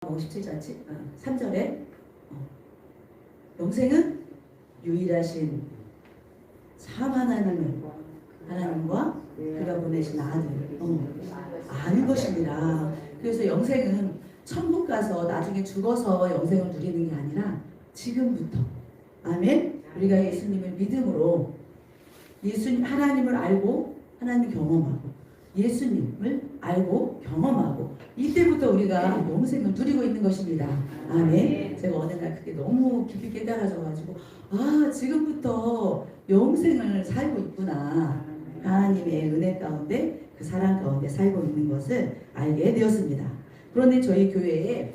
57장 3절에 영생은 유일하신 참 하나님과 그가 보내신 아들 아는 것입니다. 그래서 영생은 천국 가서 나중에 죽어서 영생을 누리는 게 아니라 지금부터 아멘. 우리가 예수님을 믿음으로 하나님을 알고 하나님 경험하고 예수님을 알고 경험하고 이때부터 우리가 영생을 누리고 있는 것입니다. 아멘. 제가 어느 날 그게 너무 깊이 깨달아져가지고 지금부터 영생을 살고 있구나. 하나님의 은혜 가운데 그 사랑 가운데 살고 있는 것을 알게 되었습니다. 그런데 저희 교회에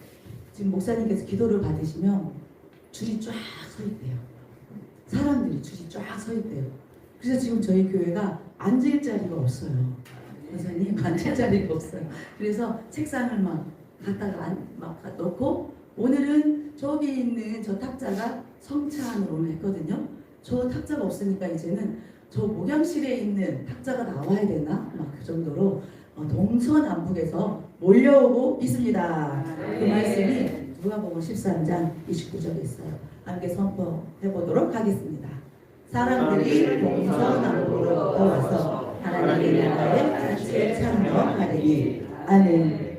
지금 목사님께서 기도를 받으시면 줄이 쫙 서 있대요. 사람들이 줄이 쫙 서 있대요. 그래서 지금 저희 교회가 앉을 자리가 없어요. 목사님 앉을 자리가 없어요. 그래서 책상을 막 갖다가 막 놓고 오늘은 저기 있는 저 탁자가 성찬으로 오늘 했거든요. 저 탁자가 없으니까 이제는 저 목양실에 있는 탁자가 나와야 되나? 막 그 정도로 동서남북에서 몰려오고 있습니다. 그 말씀이 누가복음 13장 29절에 있어요. 함께 선포해 보도록 하겠습니다. 사람들이 동서남북으로 와서 하나님의 나라에 같이 참여하리니 아멘.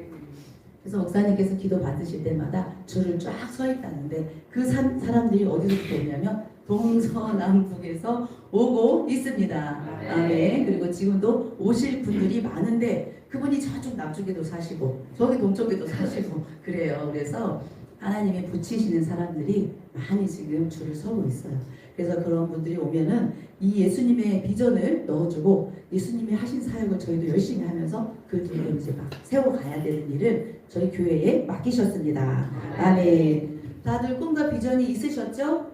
그래서 목사님께서 기도 받으실 때마다 줄을 쫙 서 있다는데 그 사람들이 어디서부터 오냐면 동서남북에서 오고 있습니다. 아멘. 그리고 지금도 오실 분들이 많은데 그분이 저쪽 남쪽에도 사시고 저기 동쪽에도 사시고 그래요. 그래서 하나님이 붙이시는 사람들이 많이 지금 줄을 서고 있어요. 그래서 그런 분들이 오면은 이 예수님의 비전을 넣어주고 예수님이 하신 사역을 저희도 열심히 하면서 그 뒤로 이제 막 세워가야 되는 일을 저희 교회에 맡기셨습니다. 아멘. 다들 꿈과 비전이 있으셨죠?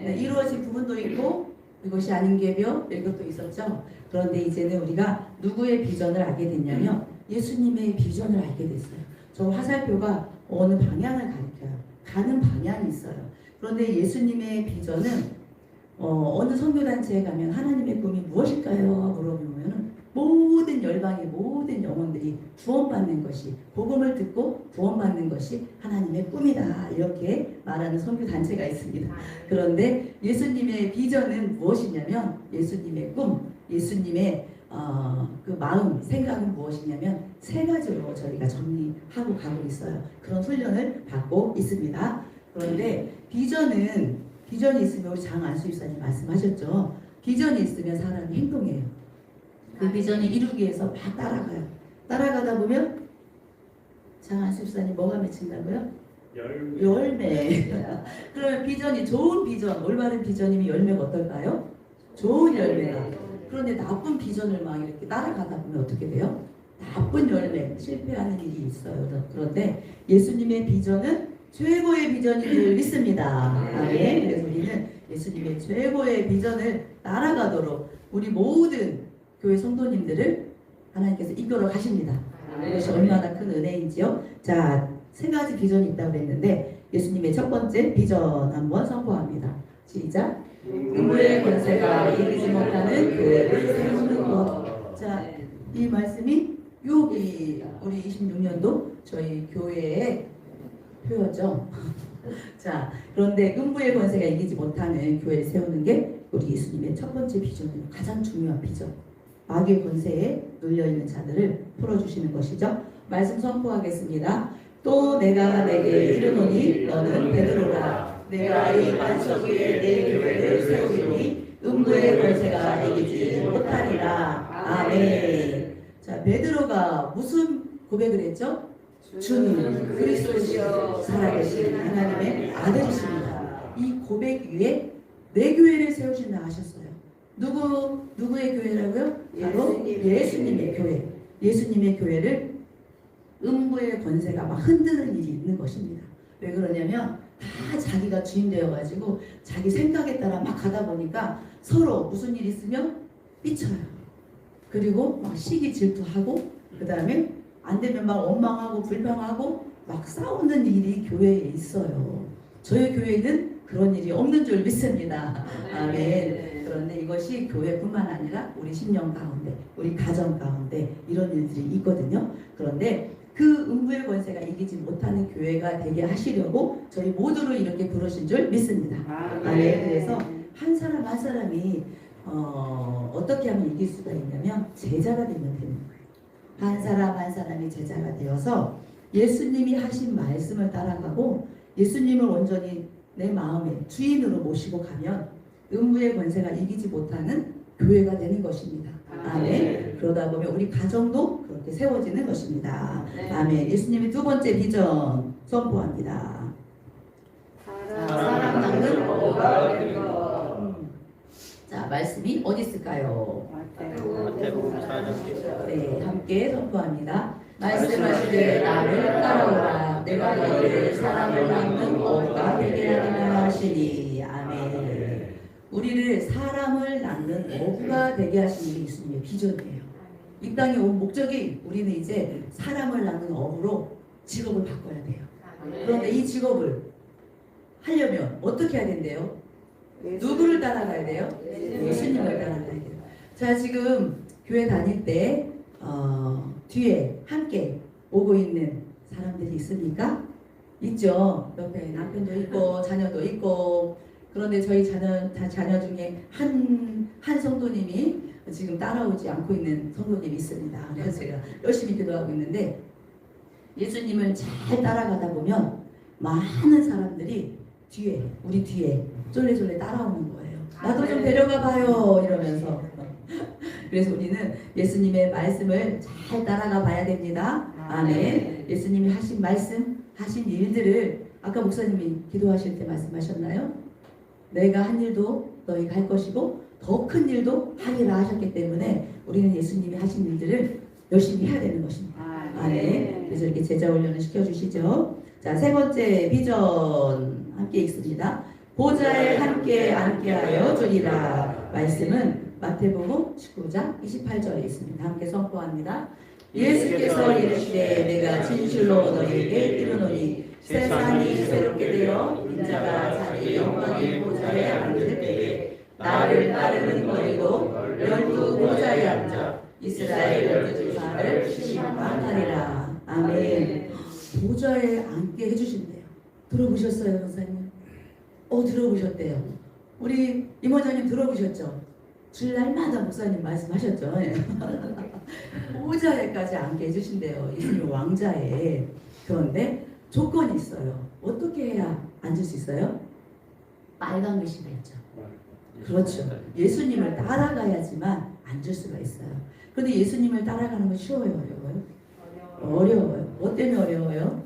네, 이루어진 부분도 있고 이것이 아닌 게며 이것도 있었죠. 그런데 이제는 우리가 누구의 비전을 알게 됐냐면 예수님의 비전을 알게 됐어요. 저 화살표가 어느 방향을 가리켜요. 가는 방향이 있어요. 그런데 예수님의 비전은 어느 선교단체에 가면 하나님의 꿈이 무엇일까요? 물어보면 모든 열방의 모든 영혼들이 구원받는 것이 복음을 듣고 구원받는 것이 하나님의 꿈이다 이렇게 말하는 선교단체가 있습니다. 그런데 예수님의 비전은 무엇이냐면 예수님의 꿈, 예수님의 그 마음, 생각은 무엇이냐면 세 가지로 저희가 정리하고 가고 있어요. 그런 훈련을 받고 있습니다. 그런데 비전이 있으면 우리 장안수 집사님 말씀하셨죠. 비전이 있으면 사람이 행동해요. 그 비전을 이루기 위해서 막 따라가요. 따라가다 보면 장안수 집사님 뭐가 맺힌다고요? 열매. 그러면 비전이 좋은 비전, 올바른 비전이면 열매가 어떨까요? 좋은 열매가. 그런데 나쁜 비전을 막 이렇게 따라가다 보면 어떻게 돼요? 나쁜 열매, 실패하는 일이 있어요. 그런데 예수님의 비전은 최고의 비전인 줄 믿습니다. 아멘. 그래서 우리는 예수님의 최고의 비전을 따라가도록 우리 모든 교회 성도님들을 하나님께서 이끌어 가십니다. 이것이 얼마나 큰 은혜인지요. 자, 세 가지 비전이 있다고 그랬는데 예수님의 첫 번째 비전 한번 선포합니다. 시작. 음부의 권세가 이기지 못하는 교회를 세우는 것. 자, 이 말씀이 여기 우리 26년도 저희 교회의 표였죠. 자, 그런데 음부의 권세가 이기지 못하는 교회를 세우는 게 우리 예수님의 첫 번째 비전이에요. 가장 중요한 비전. 마귀의 권세에 눌려있는 자들을 풀어주시는 것이죠. 말씀 선포하겠습니다. 또 내가 내게 이르노니 너는 베드로라. 내가 이 반석 위에 내 교회를 세우리니 음부의 권세가 이기지 못하리라. 아멘. 자, 베드로가 무슨 고백을 했죠? 주는 그리스도시요 살아계신 하나님의 아들이십니다. 이 고백 위에 내 교회를 세우신다 하셨어요. 누구의 교회라고요? 바로 예수님의 교회. 예수님의 교회를 음부의 권세가 막 흔드는 일이 있는 것입니다. 왜 그러냐면 다 자기가 주인 되어가지고 자기 생각에 따라 막 가다 보니까 서로 무슨 일 있으면 삐쳐요. 그리고 막 시기 질투하고 그 다음에 안 되면 막 원망하고 불평하고 막 싸우는 일이 교회에 있어요. 저희 교회는 그런 일이 없는 줄 믿습니다. 아멘. 그런데 이것이 교회뿐만 아니라 우리 심령 가운데, 우리 가정 가운데 이런 일들이 있거든요. 그런데 그 음부의 권세가 이기지 못하는 교회가 되게 하시려고 저희 모두를 이렇게 부르신 줄 믿습니다. 네. 그래서 한 사람 한 사람이 어떻게 하면 이길 수가 있냐면 제자가 되면 되는 거예요. 한 사람 한 사람이 제자가 되어서 예수님이 하신 말씀을 따라가고 예수님을 온전히 내 마음의 주인으로 모시고 가면 음부의 권세가 이기지 못하는 교회가 되는 것입니다. 아멘. 그러다 보면 우리 가정도 그렇게 세워지는 것입니다. 아멘. 예수님이 두 번째 비전 선포합니다. 사람 낳는 어부가 될 것. 자, 말씀이 어디 있을까요? 마태복음 4장 네, 함께 선포합니다. 말씀하시되 나를 따라오라. 내가 너희를 사람을 낳는 어부가 되게 하리라 하시니. 아멘. 우리를 사람을 낳는 어부가 되게 하시는 게 예수님의 비전이에요. 이 땅에 온 목적이 우리는 이제 사람을 낳는 어부로 직업을 바꿔야 돼요. 그런데 이 직업을 하려면 어떻게 해야 된대요? 누구를 따라가야 돼요? 예수님을 따라가야 돼요. 자, 지금 교회 다닐 때 뒤에 함께 오고 있는 사람들이 있습니까? 있죠. 옆에 남편도 있고 자녀도 있고. 그런데 저희 자녀 중에 한 성도님이 지금 따라오지 않고 있는 성도님이 있습니다. 그래서 제가 열심히 기도하고 있는데 예수님을 잘 따라가다 보면 많은 사람들이 우리 뒤에 쫄래쫄래 따라오는 거예요. 나도 좀 데려가 봐요 이러면서. 그래서 우리는 예수님의 말씀을 잘 따라가 봐야 됩니다. 아멘. 예수님이 하신 말씀, 하신 일들을 아까 목사님이 기도하실 때 말씀하셨나요? 내가 한 일도 너희가 할 것이고 더 큰 일도 하리라 하셨기 때문에 우리는 예수님이 하신 일들을 열심히 해야 되는 것입니다. 아멘. 그래서 이렇게 제자 훈련을 시켜주시죠. 자, 세 번째 비전 함께 읽습니다. 보좌에 함께 앉게하여 주리라. 말씀은 마태복음 19장 28절에 있습니다. 함께 선포합니다. 예수께서 이르시되 내가 진실로 너희에게 이르노니 세상이 새롭게 되어 인자가 자기 영광의 보좌에 앉을 때에 나를 따르는 너희도 열두 보좌에 앉아 이스라엘 열두 지파를 심판하리라. 아멘. 보좌에 앉게 해주신대요. 들어보셨어요, 목사님? 들어보셨대요. 우리 이모자님 들어보셨죠? 주일날마다 목사님 말씀하셨죠? 보좌에까지 앉게 해주신대요. 예수님 왕자에. 그런데 조건이 있어요. 어떻게 해야 앉을 수 있어요? 빨간 글씨가 있죠. 그렇죠. 예수님을 따라가야지만 앉을 수가 있어요. 그런데 예수님을 따라가는 건 쉬워요, 어려워요? 어려워요. 뭐 때문에 어려워요?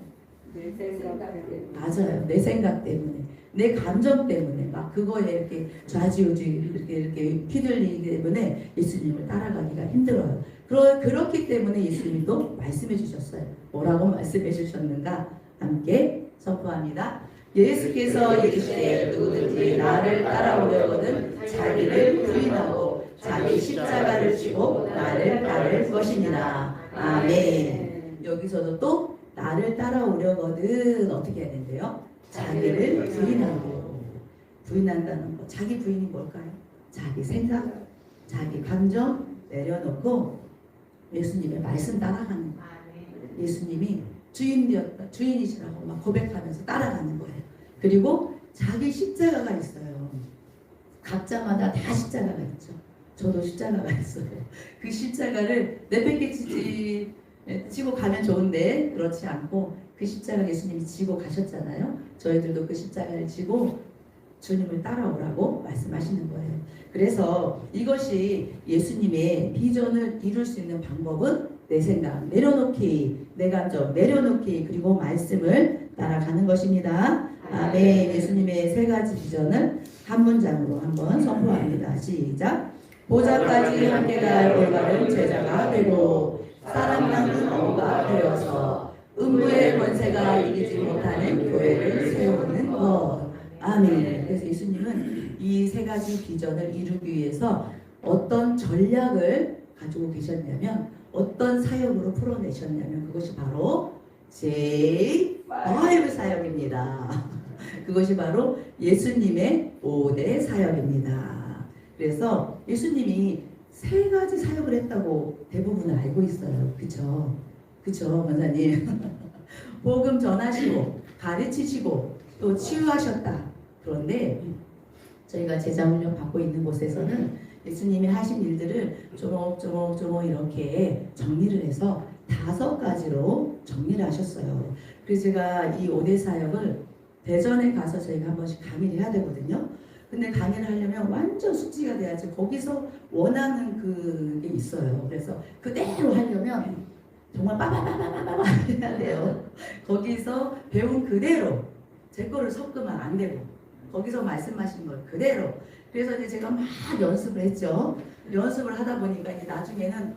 내 생각 때문에. 맞아요. 내 생각 때문에, 내 감정 때문에 막 그거에 이렇게 좌지우지 이렇게 휘둘리기 때문에 예수님을 따라가기가 힘들어요. 그렇기 때문에 예수님도 말씀해 주셨어요. 뭐라고 말씀해 주셨는가? 함께 선포합니다. 예수께서 이르시되 누구든지 나를 따라오려거든 자기를 부인하고 자기 십자가를 지고 나를 따를 것이니라. 아멘. 여기서도 또 나를 따라오려거든 어떻게 해야 된대요? 자기를 부인하고. 부인한다는 거. 자기 부인이 뭘까요? 자기 생각, 자기 감정 내려놓고 예수님의 말씀 따라가는 거예요. 예수님이 주인이시라고 막 고백하면서 따라가는 거예요. 그리고 자기 십자가가 있어요. 각자마다 다 십자가가 있죠. 저도 십자가가 있어요. 그 십자가를 내팽개 지고 가면 좋은데 그렇지 않고 그 십자가 예수님이 지고 가셨잖아요. 저희들도 그 십자가를 지고 주님을 따라오라고 말씀하시는 거예요. 그래서 이것이 예수님의 비전을 이룰 수 있는 방법은 내 생각 내려놓기, 내 감정 내려놓기, 그리고 말씀을 따라가는 것입니다. 아멘. 예수님의 세 가지 비전을 한 문장으로 한번 선포합니다. 시작. 보좌까지 함께 갈 올바른 제자가 되고 사람 낳는 어부가 되어서 음부의 권세가 이기지 못하는 교회를 세우는 것. 아멘. 그래서 예수님은 이 세 가지 비전을 이루기 위해서 어떤 전략을 가지고 계셨냐면, 어떤 사역으로 풀어내셨냐면 그것이 바로 제5 사역입니다. 그것이 바로 예수님의 5대 사역입니다. 그래서 예수님이 세 가지 사역을 했다고 대부분은 알고 있어요. 그렇죠? 그쵸, 권사님. 복음 전하시고 가르치시고 또 치유하셨다. 그런데 저희가 제자훈련 받고 있는 곳에서는 예수님이 하신 일들을 조목조목 이렇게 정리를 해서 5가지로 정리를 하셨어요. 그래서 제가 이 5대 사역을 대전에 가서 저희가 한 번씩 강의를 해야 되거든요. 근데 강의를 하려면 완전 숙지가 돼야지 거기서 원하는 그게 있어요. 그래서 그대로 하려면 정말 빠바바바바바 해야 돼요. 거기서 배운 그대로 제 거를 섞으면 안 되고 거기서 말씀하신 걸 그대로. 그래서 이제 제가 막 연습을 했죠. 연습을 하다 보니까 이제 나중에는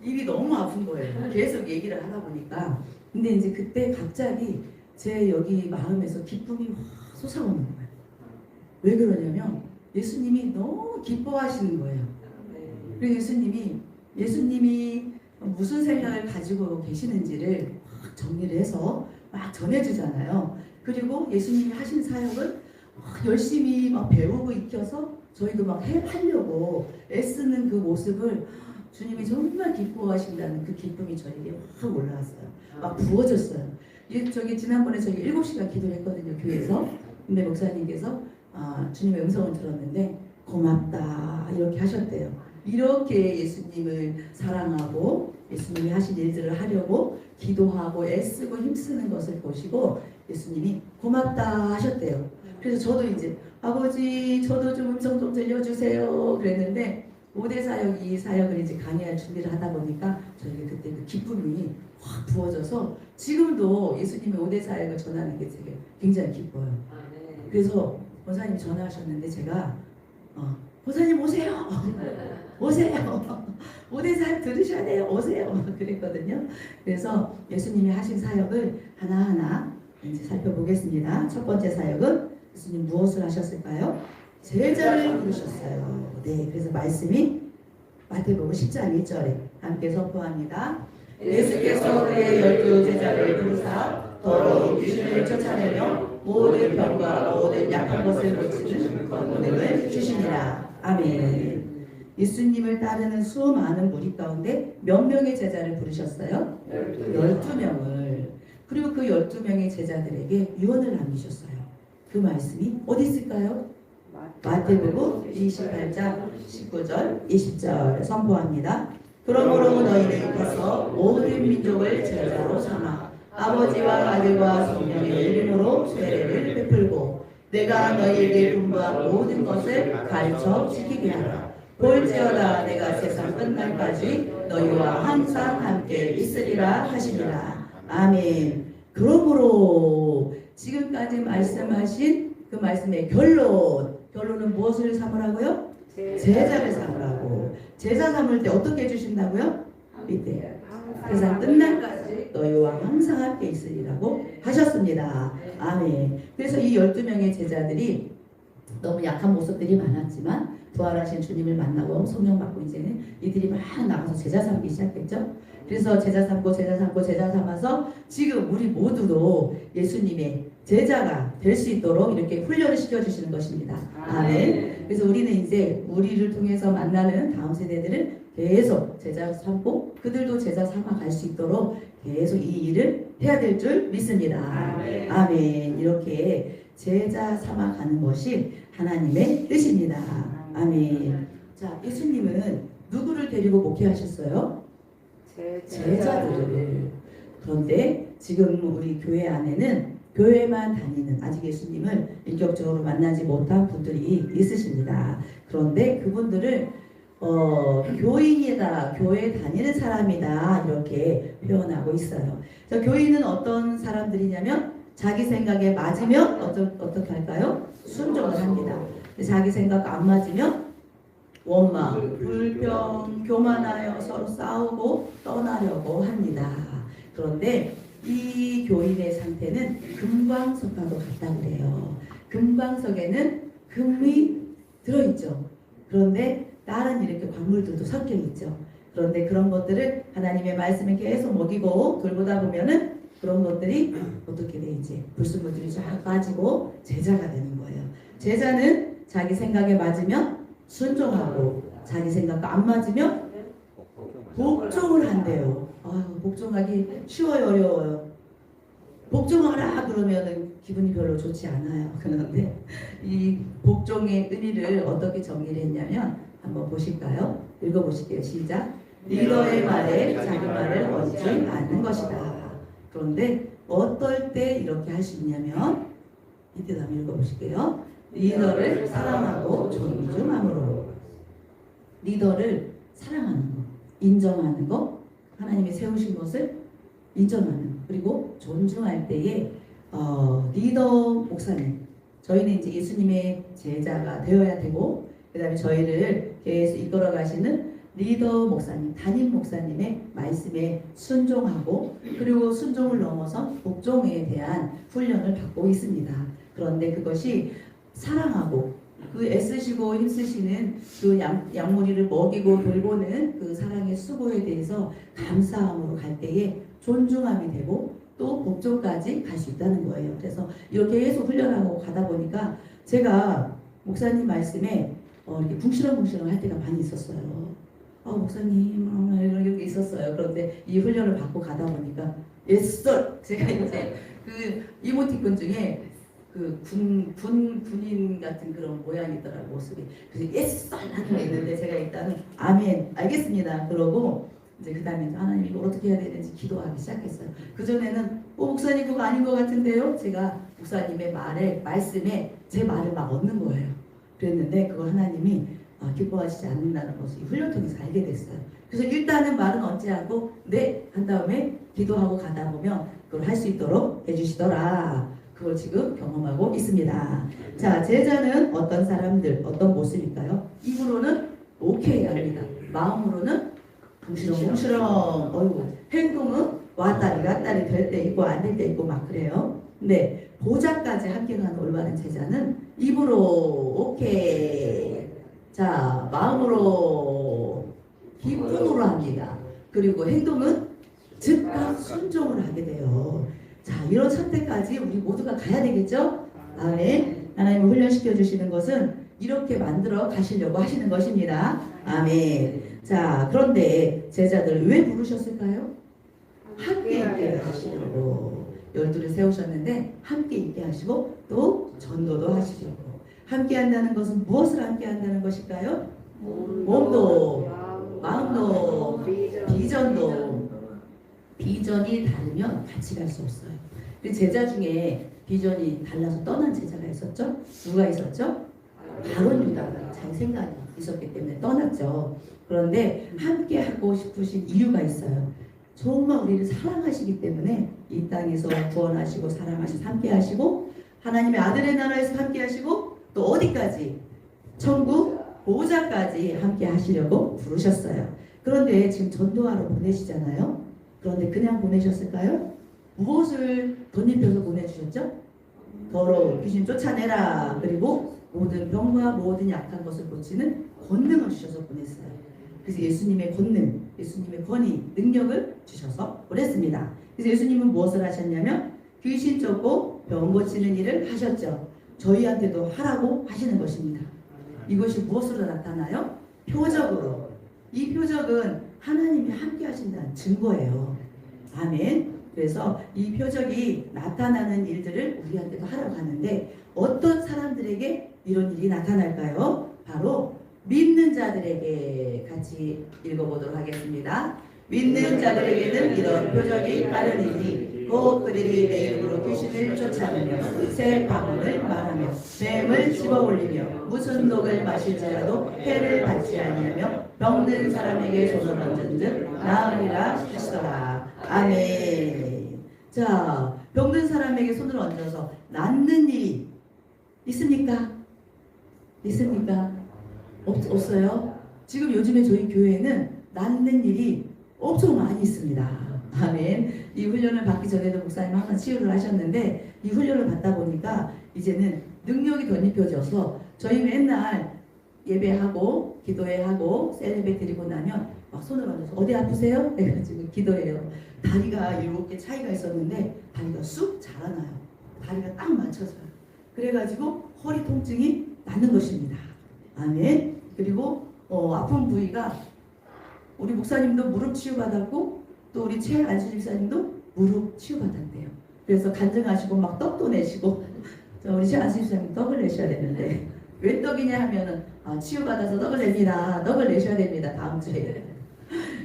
입이 너무 아픈 거예요. 계속 얘기를 하다 보니까. 근데 이제 그때 갑자기 제 여기 마음에서 기쁨이 확 솟아오는 거예요. 왜 그러냐면 예수님이 너무 기뻐하시는 거예요. 그리고 예수님이 무슨 생각을 가지고 계시는지를 확 정리를 해서 막 전해주잖아요. 그리고 예수님이 하신 사역을 열심히 막 배우고 익혀서 저희도 막 하려고 애쓰는 그 모습을 주님이 정말 기뻐하신다는 그 기쁨이 저에게 확 올라왔어요. 막 부어졌어요. 저기 지난번에 저희 7시간 기도를 했거든요, 교회에서. 근데 목사님께서 주님의 음성을 들었는데 고맙다 이렇게 하셨대요. 이렇게 예수님을 사랑하고 예수님이 하신 일들을 하려고 기도하고 애쓰고 힘쓰는 것을 보시고 예수님이 고맙다 하셨대요. 그래서 저도 이제 아버지 저도 좀 음성 좀 들려주세요 그랬는데 5대 사역 이 사역을 이제 강의할 준비를 하다 보니까 저에게 그때 그 기쁨이 확 부어져서 지금도 예수님의 5대 사역을 전하는 게 되게 굉장히 기뻐요. 그래서 권사님 전화하셨는데 제가 권사님 오세요. 오세요. 5대 사역 들으셔야 돼요. 오세요. 그랬거든요. 그래서 예수님이 하신 사역을 하나하나 이제 살펴보겠습니다. 첫 번째 사역은 예수님 무엇을 하셨을까요? 제자를 부르셨어요. 네, 그래서 말씀이 마태복음 10장 1절에 함께 선포합니다. 예수께서 그의 12제자를 부르사 더러운 귀신을 쫓아내며 모든 병과 모든 약한 것을 고치는 권능을 주시니라. 아멘. 예수님을 따르는 수많은 무리 가운데 몇 명의 제자를 부르셨어요? 12명을. 그리고 그 12명의 제자들에게 유언을 남기셨어요. 그 말씀이 어디 있을까요? 마태복음 28장 19절 20절 선포합니다. 그러므로 너희는 가서 모든 민족을 제자로 삼아 아버지와 아들과 성령의 이름으로 세례를 베풀고 내가 너희에게 분부한 모든 것을 가르쳐 지키게 하라. 볼지어다 내가 세상 끝날까지 너희와 항상 함께 있으리라 하시니라. 아멘. 그러므로 지금까지 말씀하신 그 말씀의 결론은 무엇을 삼으라고요? 제자를 삼으라고. 제자 삼을 때 어떻게 해주신다고요? 밑에 세상 끝날까지 너희와 항상 함께 있으리라고 하셨습니다. 아멘. 그래서 이 12명의 제자들이 너무 약한 모습들이 많았지만 부활하신 주님을 만나고 성령 받고 이제는 이들이 막 나가서 제자 삼기 시작했죠. 그래서 제자 삼고 제자 삼아서 지금 우리 모두도 예수님의 제자가 될 수 있도록 이렇게 훈련을 시켜주시는 것입니다. 아멘. 그래서 우리는 이제 우리를 통해서 만나는 다음 세대들을 계속 제자 삼고 그들도 제자 삼아 갈 수 있도록 계속 이 일을 해야 될 줄 믿습니다. 아멘. 이렇게 제자 삼아 가는 것이 하나님의 뜻입니다. 아멘. 자, 예수님은 누구를 데리고 목회하셨어요? 제자들을. 그런데 지금 우리 교회 안에는 교회만 다니는 아직 예수님을 인격적으로 만나지 못한 분들이 있으십니다. 그런데 그분들을 교인이다, 교회 다니는 사람이다 이렇게 표현하고 있어요. 자, 교인은 어떤 사람들이냐면 자기 생각에 맞으면 어떻게 할까요? 순종을 합니다. 자기 생각 안 맞으면 원망, 불평, 교만하여 서로 싸우고 떠나려고 합니다. 그런데 이 교인의 상태는 금광석과도 같다 그래요. 금광석에는 금이 들어있죠. 그런데 다른 이렇게 광물들도 섞여 있죠. 그런데 그런 것들을 하나님의 말씀에 계속 먹이고 돌보다 보면은 그런 것들이 어떻게 돼 이제 불순물들이 쫙 빠지고 제자가 되는 거예요. 제자는 자기 생각에 맞으면 순종하고 자기 생각과 안 맞으면 복종을 한대요. 아유, 복종하기 쉬워요, 어려워요? 복종하라 그러면은 기분이 별로 좋지 않아요. 그런데 이 복종의 의미를 어떻게 정리를 했냐면 한번 보실까요? 읽어보실게요. 시작. 리더의 말에 자기 말을 얹지 않는 것이다. 그런데 어떨 때 이렇게 할 수 있냐면 이때 한번 읽어보실게요. 리더를 사랑하고 존중함으로. 리더를 사랑하는 거, 인정하는 거, 하나님이 세우신 것을 인정하는, 그리고 존중할 때에 리더 목사님, 저희는 이제 예수님의 제자가 되어야 되고, 그 다음에 저희를 계속 이끌어 가시는 리더 목사님, 담임 목사님의 말씀에 순종하고, 그리고 순종을 넘어서 복종에 대한 훈련을 받고 있습니다. 그런데 그것이 사랑하고 그 애쓰시고 힘쓰시는 그 양무리를 먹이고 돌보는 그 사랑의 수고에 대해서 감사함으로 갈 때에 존중함이 되고 또 복종까지 갈 수 있다는 거예요. 그래서 이렇게 계속 훈련하고 가다 보니까 제가 목사님 말씀에 이렇게 궁시렁궁시렁 할 때가 많이 있었어요. 목사님 이렇게 있었어요. 그런데 이 훈련을 받고 가다 보니까 예썰, 제가 이제 그 이모티콘 중에 그 군인 같은 그런 모양이더라고, 모습이. 그래서 예썰 하는 게 있는데 제가 일단은 아멘 알겠습니다 그러고 이제 그 다음에 하나님 이거 어떻게 해야 되는지 기도하기 시작했어요. 그전에는 목사님 그거 아닌 것 같은데요, 제가 목사님의 말씀에 제 말을 막 얻는 거예요. 그랬는데 그걸 하나님이 기뻐하시지 않는다는 것을 이 훈련 통해서 알게 됐어요. 그래서 일단은 말은 얹지 않고 네 한 다음에 기도하고 가다 보면 그걸 할 수 있도록 해주시더라. 그걸 지금 경험하고 있습니다. 자, 제자는 어떤 사람들, 어떤 모습일까요? 입으로는 오케이 합니다. 마음으로는 뭉시렁뭉시렁. 행동은 왔다리 갔다리 될 때 있고 안 될 때 있고 막 그래요. 근데 보좌까지 함께 가는 올바른 제자는 입으로 오케이, 자 마음으로 기쁨으로 합니다. 그리고 행동은 즉각 순종을 하게 돼요. 자, 이런 선택까지 우리 모두가 가야 되겠죠? 아멘. 하나님을 훈련시켜 주시는 것은 이렇게 만들어 가시려고 하시는 것입니다. 아멘. 자, 그런데 제자들 왜 부르셨을까요? 함께 있게 하시려고. 12를 세우셨는데 함께 있게 하시고 또 전도도 하시려고. 함께 한다는 것은 무엇을 함께 한다는 것일까요? 몸도 마음도 비전도. 비전이 다르면 같이 갈 수 없어요. 제자 중에 비전이 달라서 떠난 제자가 있었죠? 누가 있었죠? 바로 유다가 자기 생각이 있었기 때문에 떠났죠. 그런데 함께 하고 싶으신 이유가 있어요. 정말 우리를 사랑하시기 때문에 이 땅에서 구원하시고 사랑하시고 함께 하시고 하나님의 아들의 나라에서 함께 하시고 또 어디까지? 천국 보호자까지 함께 하시려고 부르셨어요. 그런데 지금 전도하러 보내시잖아요. 그런데 그냥 보내셨을까요? 무엇을 덧입혀서 보내주셨죠? 더러운 귀신 쫓아내라. 그리고 모든 병과 모든 약한 것을 고치는 권능을 주셔서 보냈어요. 그래서 예수님의 권능, 예수님의 권위, 능력을 주셔서 보냈습니다. 그래서 예수님은 무엇을 하셨냐면 귀신 쫓고 병 고치는 일을 하셨죠. 저희한테도 하라고 하시는 것입니다. 이것이 무엇으로 나타나요? 표적으로. 이 표적은 하나님이 함께 하신다는 증거예요. 아멘. 그래서 이 표적이 나타나는 일들을 우리한테도 하라고 하는데 어떤 사람들에게 이런 일이 나타날까요? 바로 믿는 자들에게. 같이 읽어보도록 하겠습니다. 믿는 자들에게는 이런 표적이 따르리니 곧 그들이 내 이름으로 귀신을 쫓아내며 새 방언을 말하며 뱀을 집어올리며 무슨 독을 마실지라도 해를 받지 아니하며 병든 사람에게 손을 얹은 즉 나으리라 하시더라. 아멘. 자, 병든 사람에게 손을 얹어서 낫는 일이 있습니까? 있습니까? 없어요? 지금 요즘에 저희 교회는 낫는 일이 엄청 많이 있습니다. 아멘. 이 훈련을 받기 전에도 목사님 항상 치유를 하셨는데 이 훈련을 받다 보니까 이제는 능력이 덧입혀져서 저희 맨날 예배하고 기도회하고 셀레베 드리고 나면 막 손을 얹어서 어디 아프세요? 해가지고 기도해요. 다리가 이렇게 차이가 있었는데 다리가 쑥 자라나요. 다리가 딱 맞춰서요. 그래가지고 허리 통증이 낫는 것입니다. 아멘. 그리고 아픈 부위가 우리 목사님도 무릎 치유 받았고 또 우리 최안수 집사님도 무릎 치유받았대요. 그래서 간증하시고 막 떡도 내시고 우리 최안수 집사님 떡을 내셔야 되는데 왜 떡이냐 하면은 치유받아서 떡을 냅니다. 떡을 내셔야 됩니다. 다음 주에.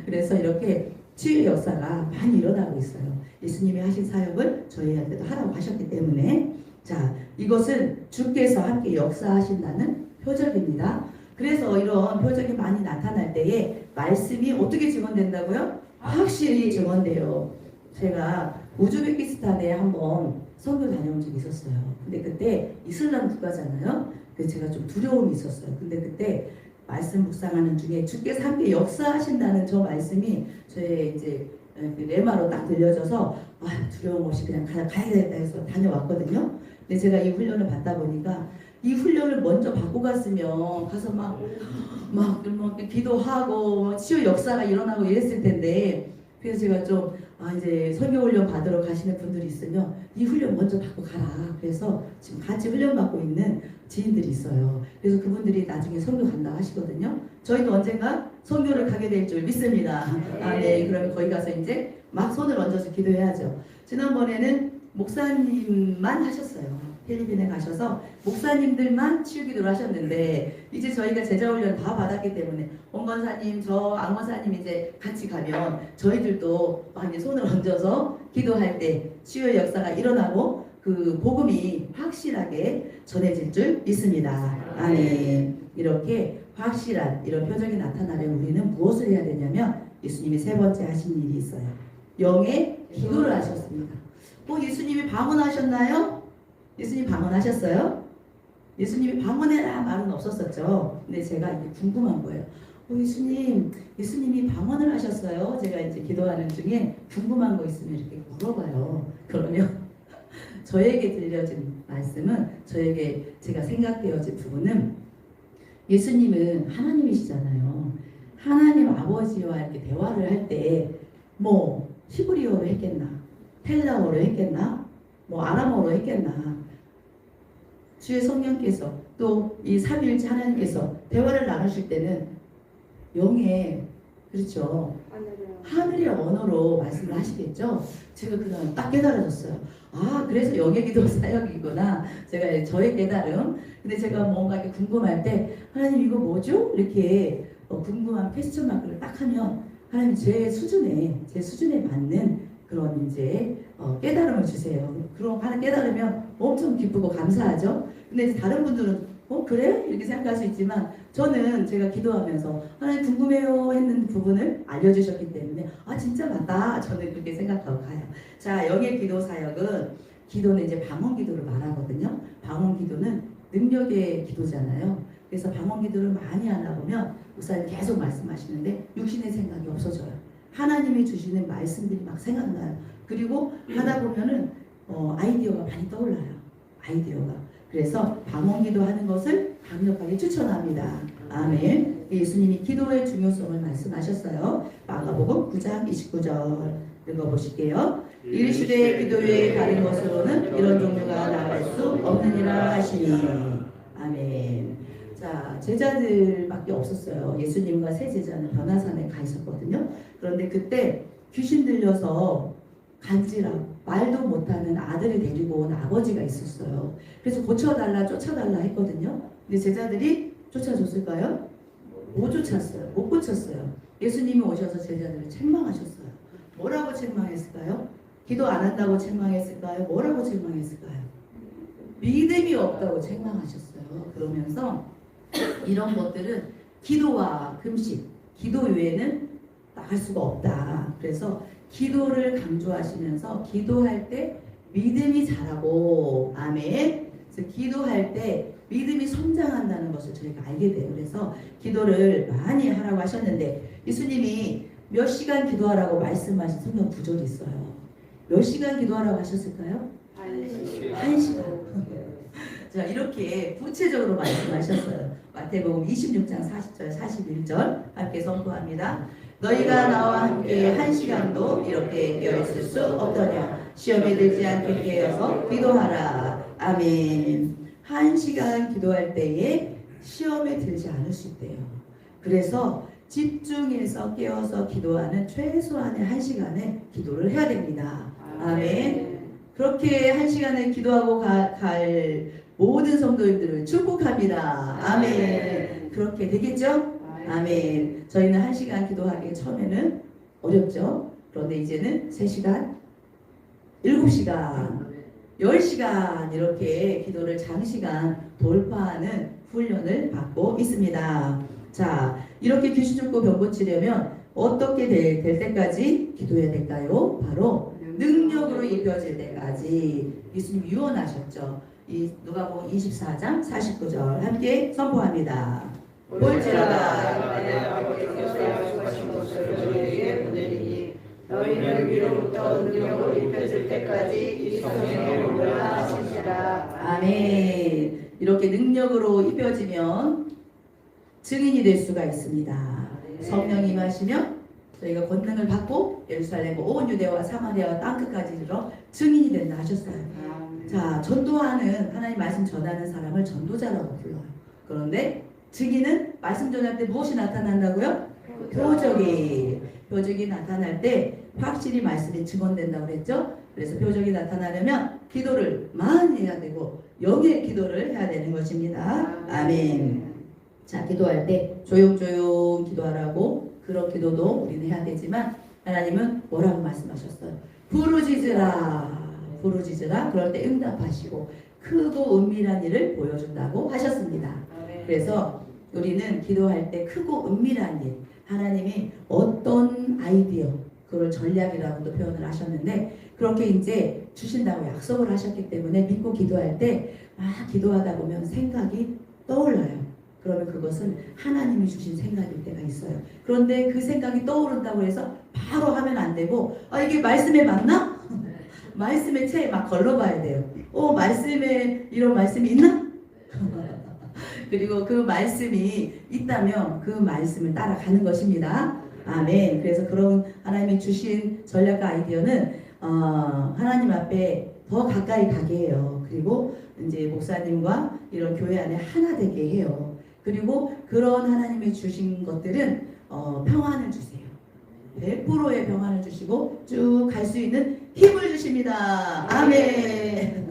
그래서 이렇게 치유의 역사가 많이 일어나고 있어요. 예수님이 하신 사역을 저희한테도 하라고 하셨기 때문에 자 이것은 주께서 함께 역사하신다는 표적입니다. 그래서 이런 표적이 많이 나타날 때에 말씀이 어떻게 증언된다고요? 확실히 증언돼요. 제가 우즈베키스탄에 한번 선교 다녀온 적이 있었어요. 근데 그때 이슬람 국가잖아요. 그래서 제가 좀 두려움이 있었어요. 근데 그때 말씀 묵상하는 중에 주께서 함께 역사하신다는 저 말씀이 저의 이제 그 레마로 딱 들려져서 두려움 없이 그냥 가야겠다 해서 다녀왔거든요. 근데 제가 이 훈련을 받다 보니까 이 훈련을 먼저 받고 갔으면 가서 막 기도하고 치유 역사가 일어나고 이랬을 텐데 그래서 제가 좀 이제 선교 훈련 받으러 가시는 분들이 있으면 이 훈련 먼저 받고 가라. 그래서 지금 같이 훈련 받고 있는 지인들이 있어요. 그래서 그분들이 나중에 선교 간다 하시거든요. 저희도 언젠가 선교를 가게 될 줄 믿습니다. 네. 그러면 거기 가서 이제 막 손을 얹어서 기도해야죠. 지난번에는 목사님만 하셨어요. 필리핀에 가셔서 목사님들만 치유기도를 하셨는데 이제 저희가 제자훈련 다 받았기 때문에 원건사님, 앙원사님 이제 같이 가면 저희들도 막 이제 손을 얹어서 기도할 때 치유의 역사가 일어나고 그 복음이 확실하게 전해질 줄 믿습니다. 아멘. 이렇게 확실한 이런 표적이 나타나려면 우리는 무엇을 해야 되냐면 예수님이 세 번째 하신 일이 있어요. 영의 기도를 하셨습니다. 예수님이 방언하셨나요? 예수님 방언하셨어요? 예수님이 방언해라 말은 없었었죠. 근데 제가 이제 궁금한 거예요. 예수님이 방언을 하셨어요? 제가 이제 기도하는 중에 궁금한 거 있으면 이렇게 물어봐요. 그러면 저에게 들려진 말씀은 저에게 제가 생각되어진 부분은 예수님은 하나님이시잖아요. 하나님 아버지와 이렇게 대화를 할 때 히브리어로 했겠나? 헬라어로 했겠나? 아람어로 했겠나? 주의 성령께서 또 이 삼위일체 하나님께서 대화를 나누실 때는 영의 그렇죠. 하늘의 언어로 말씀을 하시겠죠. 제가 그다음 딱 깨달아졌어요. 그래서 영의 기도 사역이구나. 제가 저의 깨달음. 근데 제가 뭔가 이렇게 궁금할 때 하나님 이거 뭐죠? 이렇게 궁금한 퀘스천 마크를 딱 하면 하나님 제 수준에 맞는 그런 이제 깨달음을 주세요. 그럼 하나 깨달으면 엄청 기쁘고 감사하죠. 근데 이제 다른 분들은 그래? 이렇게 생각할 수 있지만 저는 제가 기도하면서 하나님 궁금해요 했는 부분을 알려주셨기 때문에 진짜 맞다. 저는 그렇게 생각하고 가요. 자, 영의 기도 사역은 기도는 이제 방언 기도를 말하거든요. 방언 기도는 능력의 기도잖아요. 그래서 방언 기도를 많이 하다 보면 목사님 계속 말씀하시는데 육신의 생각이 없어져요. 하나님이 주시는 말씀들이 막 생각나요. 그리고 하다 보면은 아이디어가 많이 떠올라요. 아이디어가. 그래서 방언기도 하는 것을 강력하게 추천합니다. 아멘. 예수님이 기도의 중요성을 말씀하셨어요. 마가복음 9장 29절 읽어보실게요. 일시대의 기도에 다른 것으로는 이런 종류가 나갈 수 없느니라 하시니. 아멘. 자, 제자들밖에 없었어요. 예수님과 세 제자는 변화산에 가 있었거든요. 그런데 그때 귀신 들려서 간지라고 말도 못하는 아들을 데리고 온 아버지가 있었어요. 그래서 고쳐달라 쫓아달라 했거든요. 근데 제자들이 쫓아줬을까요? 못 쫓았어요. 못 고쳤어요. 예수님이 오셔서 제자들을 책망하셨어요. 뭐라고 책망했을까요? 기도 안 한다고 책망했을까요? 뭐라고 책망했을까요? 믿음이 없다고 책망하셨어요. 그러면서 이런 것들은 기도와 금식, 기도 외에는 나갈 수가 없다. 그래서 기도를 강조하시면서 기도할 때 믿음이 자라고 아멘. 그래서 기도할 때 믿음이 성장한다는 것을 저희가 알게 돼요. 그래서 기도를 많이 하라고 하셨는데 예수님이 몇 시간 기도하라고 말씀하신 성경 구절이 있어요. 몇 시간 기도하라고 하셨을까요? 1시간. 자, 이렇게 구체적으로 말씀하셨어요. 마태복음 26장 40절 41절 함께 선포합니다. 너희가 나와 함께 1시간도 이렇게 깨어있을 수 없더냐. 시험에 들지 않게 깨어서 기도하라. 아멘. 1시간 기도할 때에 시험에 들지 않을 수 있대요. 그래서 집중해서 깨어서 기도하는 최소한의 1시간의 기도를 해야 됩니다. 아멘. 그렇게 1시간을 기도하고 갈 모든 성도님들을 축복합니다. 아멘. 그렇게 되겠죠? 아멘. 저희는 1시간 기도하기 처음에는 어렵죠. 그런데 이제는 3시간, 7시간, 10시간 이렇게 기도를 장시간 돌파하는 훈련을 받고 있습니다. 자, 이렇게 귀신 쫓고 병 고치려면 어떻게 될 때까지 기도해야 될까요? 바로 능력으로 입혀질 때까지. 예수님 유언하셨죠. 이 누가복음 24장 49절 함께 선포합니다. 볼지라다 내 아버지께서 약속하신 것을 너희에게 보내리니 너희는 위로부터 능력으로 입혀질 때까지 이 성령에 오르라 하시니라. 아멘. 이렇게 능력으로 입혀지면 증인이 될 수가 있습니다. 성령이 임하시면 저희가 권능을 받고 예루살렘 온 유대와 사마리아와 땅끝까지 이르러 증인이 된다 하셨어요. 자, 전도하는 하나님 말씀 전하는 사람을 전도자라고 불러요. 그런데 증인은 말씀 전할 때 무엇이 나타난다고요? 표적이 나타날 때 확실히 말씀이 증언된다고 그랬죠? 그래서 표적이 나타나려면 기도를 많이 해야 되고 영의 기도를 해야 되는 것입니다. 아멘. 자, 기도할 때 조용조용 기도하라고 그런 기도도 우리는 해야 되지만 하나님은 뭐라고 말씀하셨어요? 부르짖으라. 그럴 때 응답하시고 크고 은밀한 일을 보여준다고 하셨습니다. 그래서 우리는 기도할 때 크고 은밀한 일, 하나님이 어떤 아이디어, 그걸 전략이라고도 표현을 하셨는데 그렇게 이제 주신다고 약속을 하셨기 때문에 믿고 기도할 때 막 기도하다 보면 생각이 떠올라요. 그러면 그것은 하나님이 주신 생각일 때가 있어요. 그런데 그 생각이 떠오른다고 해서 바로 하면 안 되고 이게 말씀에 맞나? 말씀에 채 막 걸러봐야 돼요. 말씀에 이런 말씀이 있나? 그리고 그 말씀이 있다면 그 말씀을 따라가는 것입니다. 아멘. 그래서 그런 하나님이 주신 전략과 아이디어는 하나님 앞에 더 가까이 가게 해요. 그리고 이제 목사님과 이런 교회 안에 하나 되게 해요. 그리고 그런 하나님이 주신 것들은 평안을 주세요. 100%의 평안을 주시고 쭉 갈 수 있는 힘을 주십니다. 아멘.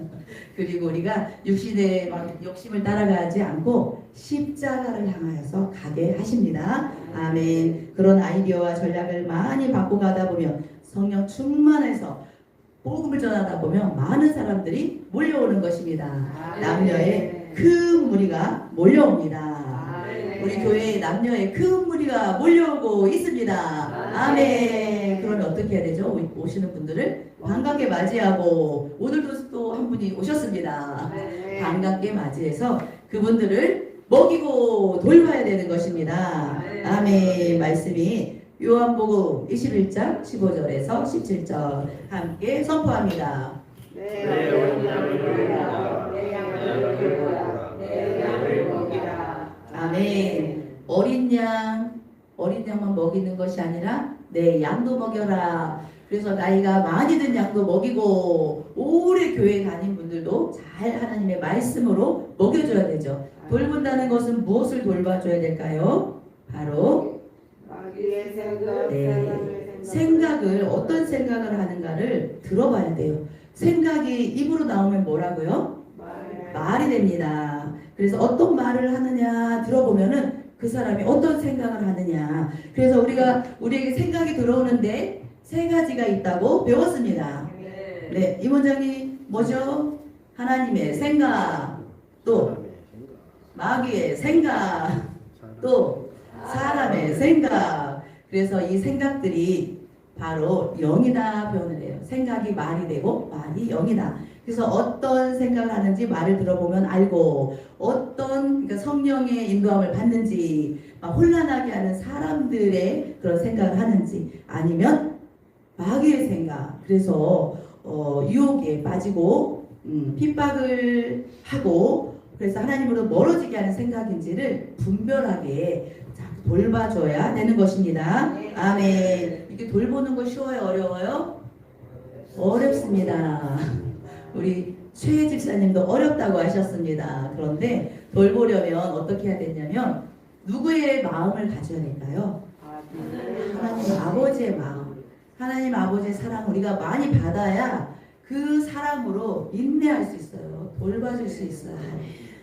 그리고 우리가 육신의 막 욕심을 따라가지 않고 십자가를 향하여서 가게 하십니다. 아멘. 그런 아이디어와 전략을 많이 받고 가다 보면 성령 충만해서 복음을 전하다 보면 많은 사람들이 몰려오는 것입니다. 남녀의 큰 무리가 몰려옵니다. 우리 교회에 남녀의 큰 무리가 몰려오고 있습니다. 아멘. 그러면 어떻게 해야 되죠? 오시는 분들을 반갑게 맞이하고 오늘도 또 한 분이 오셨습니다. 반갑게 맞이해서 그분들을 먹이고 돌봐야 되는 것입니다. 아멘. 말씀이 요한복음 21장 15절에서 17절 함께 선포합니다. 내 양을 먹이라. 아멘. 어린 양만 먹이는 것이 아니라 내 양도 먹여라. 그래서 나이가 많이 든 양도 먹이고 오래 교회 다닌 분들도 잘 하나님의 말씀으로 먹여줘야 되죠. 돌본다는 것은 무엇을 돌봐줘야 될까요? 바로 생각을 어떤 생각을 하는가를 들어봐야 돼요. 생각이 입으로 나오면 뭐라고요? 말이 됩니다. 그래서 어떤 말을 하느냐 들어보면은 그 사람이 어떤 생각을 하느냐. 그래서 우리에게 생각이 들어오는데 3가지가 있다고 배웠습니다. 네, 이 문장이 뭐죠? 하나님의 생각, 또 마귀의 생각, 또 사람의 생각. 그래서 이 생각들이 바로 영이다 표현을 해요. 생각이 말이 되고 말이 영이다. 그래서 어떤 생각을 하는지 말을 들어보면 알고 그러니까 성령의 인도함을 받는지 막 혼란하게 하는 사람들의 그런 생각을 하는지 아니면 마귀의 생각. 그래서 유혹에 빠지고 핍박을 하고 그래서 하나님으로 멀어지게 하는 생각인지를 분별하게 돌봐줘야 되는 것입니다. 아멘. 이게 돌보는 거 쉬워요? 어려워요? 어렵습니다. 우리 최 집사님도 어렵다고 하셨습니다. 그런데 돌보려면 어떻게 해야 되냐면 누구의 마음을 가져야 될까요? 하나님 아버지의 마음, 하나님 아버지의 사랑 우리가 많이 받아야 그 사랑으로 인내할 수 있어요. 돌봐줄 수 있어요.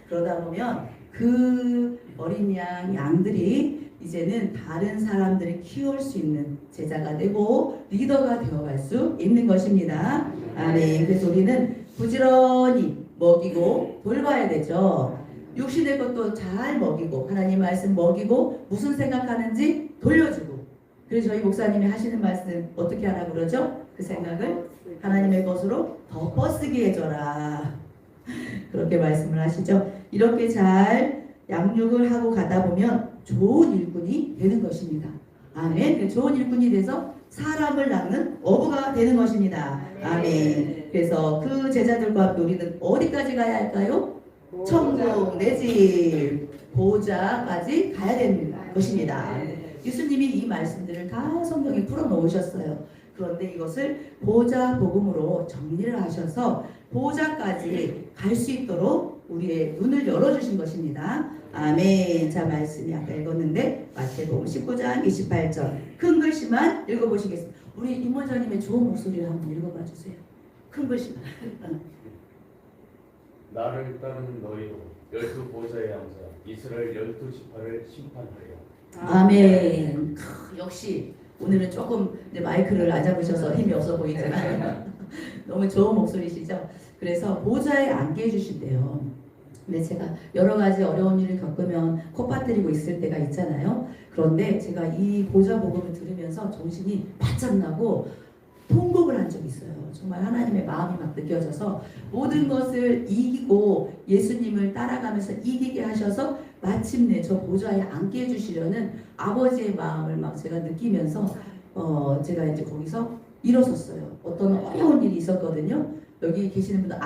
그러다 보면 그 어린 양들이 이제는 다른 사람들을 키울 수 있는 제자가 되고 리더가 되어갈 수 있는 것입니다. 아멘. 그래서 우리는 부지런히 먹이고 돌봐야 되죠. 육신의 것도 잘 먹이고 하나님 말씀 먹이고 무슨 생각하는지 돌려주고. 그래서 저희 목사님이 하시는 말씀 어떻게 하라 그러죠? 그 생각을 하나님의 것으로 덮어쓰게 해줘라. 그렇게 말씀을 하시죠. 이렇게 잘 양육을 하고 가다 보면 좋은 일꾼이 되는 것입니다. 아멘. 좋은 일꾼이 돼서 사람을 낳는 어부가 되는 것입니다. 아멘. 그래서 그 제자들과 함께 우리는 어디까지 가야 할까요? 천국 내지 보좌까지 가야 되는 것입니다. 예수님이 이 말씀들을 다 성경에 풀어놓으셨어요. 그런데 이것을 보좌 복음으로 정리를 하셔서 보좌까지 갈 수 있도록 우리의 눈을 열어주신 것입니다. 아멘. 자, 말씀이 아까 읽었는데 마태복음 19장 28절 큰 글씨만 읽어보시겠습니다. 우리 임원장님의 좋은 목소리를 한번 읽어봐 주세요. 큰 글씨만. 나를 따르는 너희도 열두 보좌의 양자 이스라엘 열두 지파를 심판하리라. 아멘. 역시 오늘은 조금 이제 마이크를 안 잡으셔서 힘이 없어 보이지만 너무 좋은 목소리시죠. 그래서 보좌에 앉게 해주신대요. 근데 제가 여러 가지 어려운 일을 겪으면 코 빠뜨리고 있을 때가 있잖아요. 그런데 제가 이 보좌 복음을 들으면서 정신이 바짝 나고 통곡을 한 적이 있어요. 정말 하나님의 마음이 막 느껴져서 모든 것을 이기고 예수님을 따라가면서 이기게 하셔서 마침내 저 보좌에 앉게 해주시려는 아버지의 마음을 막 제가 느끼면서 제가 이제 거기서 일어섰어요. 어떤 어려운 일이 있었거든요. 여기 계시는 분들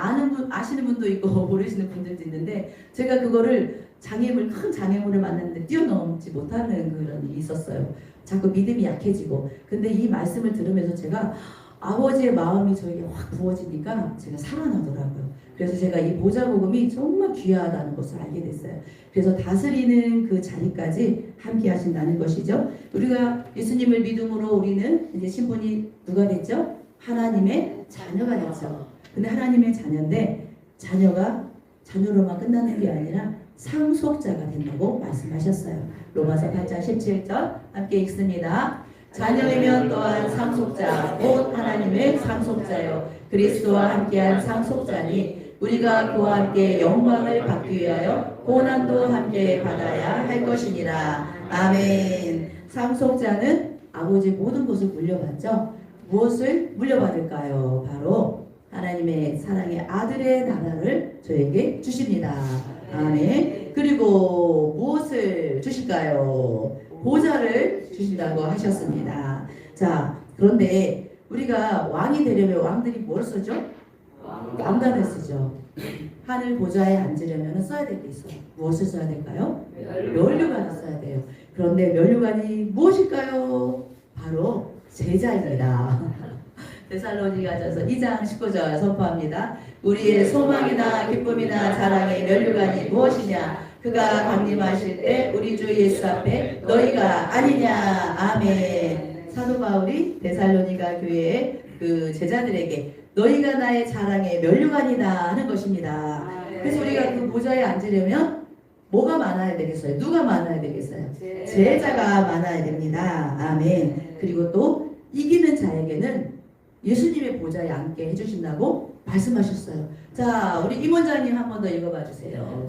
아시는 분도 있고 모르시는 분들도 있는데 제가 그거를 큰 장애물을 만났는데 뛰어넘지 못하는 그런 일이 있었어요. 자꾸 믿음이 약해지고. 근데 이 말씀을 들으면서 제가 아버지의 마음이 저에게 확 부어지니까 제가 살아나더라고요. 그래서 제가 이 보좌복음이 정말 귀하다는 것을 알게 됐어요. 그래서 다스리는 그 자리까지 함께 하신다는 것이죠. 우리가 예수님을 믿음으로 우리는 이제 신분이 누가 됐죠? 하나님의 자녀가 됐죠. 근데 하나님의 자녀인데 자녀로만 끝나는 게 아니라 상속자가 된다고 말씀하셨어요. 로마서 8장 17절 함께 읽습니다. 자녀이면 또한 상속자 곧 하나님의 상속자요 그리스도와 함께한 상속자니 우리가 그와 함께 영광을 받기 위하여 고난도 함께 받아야 할 것이니라. 아멘. 상속자는 아버지 모든 것을 물려받죠. 무엇을 물려받을까요? 바로 하나님의 사랑의 아들의 나라를 저에게 주십니다. 아멘. 그리고 무엇을 주실까요? 보좌를 주신다고 하셨습니다. 자, 그런데 우리가 왕이 되려면 왕들이 뭘 쓰죠? 왕관을 쓰죠. 하늘 보좌에 앉으려면 써야 될 게 있어요. 무엇을 써야 될까요? 면류관을 써야 돼요. 그런데 면류관이 무엇일까요? 바로 제자입니다. 데살로니가전서 2장 19절 선포합니다. 우리의 소망이나 기쁨이나 자랑의 면류관이 무엇이냐? 그가 강림하실 때 우리 주 예수 앞에 너희가 아니냐. 아멘. 사도 바울이 데살로니가 교회의 그 제자들에게 너희가 나의 자랑의 면류관이다 하는 것입니다. 그래서 우리가 그 보좌에 앉으려면 뭐가 많아야 되겠어요? 누가 많아야 되겠어요? 제자가 많아야 됩니다. 아멘. 그리고 또 이기는 자에게는 예수님의 보좌에 앉게 해주신다고 말씀하셨어요. 자, 우리 임원장님 한 번 더 읽어봐 주세요.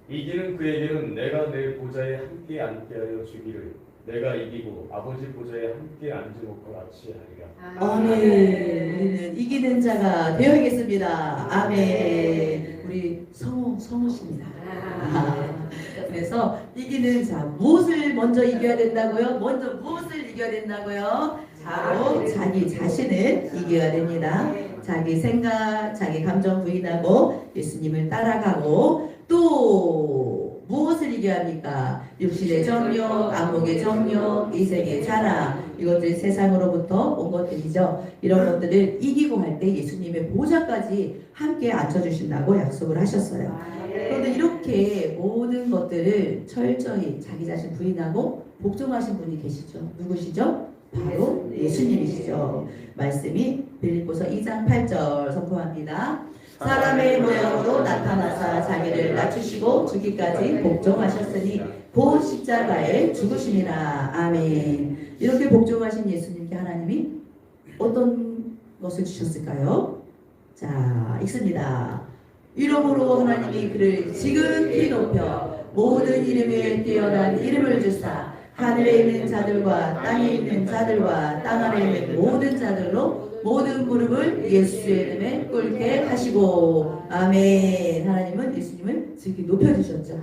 이기는 그에게는 내가 내 보좌에 함께 앉게 하여 주기를 내가 이기고 아버지 보좌에 함께 앉은 것과 같이 하리라. 아멘. 우리는 이기는 자가 되어야겠습니다. 아멘. 우리 성우십니다. 그래서 이기는 자 무엇을 먼저 이겨야 된다고요? 먼저 무엇을 이겨야 된다고요? 바로 자기 자신을 이겨야 됩니다. 자기 생각, 자기 감정 부인하고 예수님을 따라가고 또 무엇을 이겨야 합니까? 육신의 정욕, 안목의 정욕, 이생의 자랑, 이것들이 세상으로부터 온 것들이죠. 이런 것들을 이기고 할 때 예수님의 보좌까지 함께 앉혀주신다고 약속을 하셨어요. 그런데 이렇게 모든 것들을 철저히 자기 자신 부인하고 복종하신 분이 계시죠. 누구시죠? 바로 예수님이시죠. 말씀이 빌립보서 2장 8절 선포합니다. 사람의 모양으로 나타나사 자기를 낮추시고 죽기까지 복종하셨으니 본 십자가에 죽으심이라. 아멘. 이렇게 복종하신 예수님께 하나님이 어떤 것을 주셨을까요? 자, 읽습니다. 이름으로 하나님이 그를 지극히 높여 모든 이름 위에 뛰어난 이름을 주사 하늘에 있는 자들과 땅에 있는 자들과 땅 아래에 있는 모든 자들로 모든 무릎을 예수의 이름에 꿇게 하시고. 아멘. 하나님은 예수님을 지극히 높여주셨죠.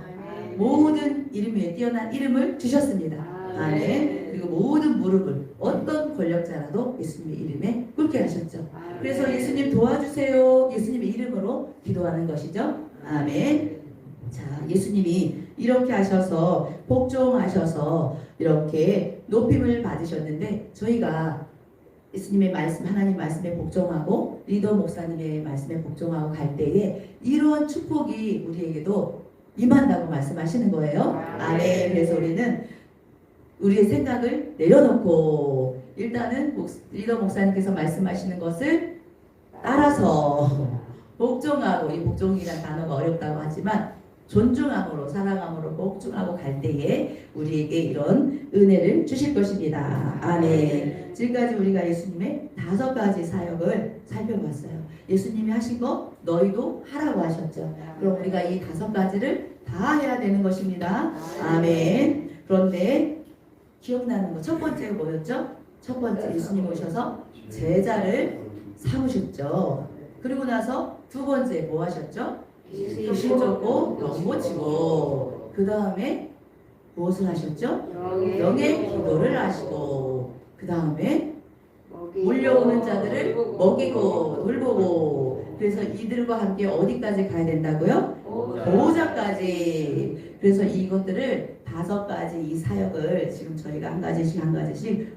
모든 이름 위에 뛰어난 이름을 주셨습니다. 아멘. 그리고 모든 무릎을 어떤 권력자라도 예수님의 이름에 꿇게 하셨죠. 그래서 예수님 도와주세요. 예수님의 이름으로 기도하는 것이죠. 아멘. 자, 예수님이 이렇게 하셔서 복종하셔서 이렇게 높임을 받으셨는데 저희가 예수님의 말씀, 하나님 말씀에 복종하고 리더 목사님의 말씀에 복종하고 갈 때에 이런 축복이 우리에게도 임한다고 말씀하시는 거예요. 아멘. 그래서 우리는 우리의 생각을 내려놓고 일단은 리더 목사님께서 말씀하시는 것을 따라서 복종하고, 이 복종이라는 단어가 어렵다고 하지만 존중함으로 사랑함으로 복종하고 갈 때에 우리에게 이런 은혜를 주실 것입니다. 아멘. 지금까지 우리가 예수님의 5가지 사역을 살펴봤어요. 예수님이 하신 거 너희도 하라고 하셨죠. 그럼 우리가 이 5가지를 다 해야 되는 것입니다. 아멘. 그런데 기억나는 거 첫 번째가 뭐였죠? 첫 번째 예수님 오셔서 제자를 삼으셨죠. 그리고 나서 두 번째 뭐 하셨죠? 귀신 쫓고 병 고치고, 그 다음에 무엇을 하셨죠? 영의 기도를 하시고, 그 다음에 몰려오는 자들을 먹이고 돌보고. 그래서 이들과 함께 어디까지 가야 된다고요? 보호자까지. 그래서 이것들을 5가지 이 사역을 지금 저희가 한 가지씩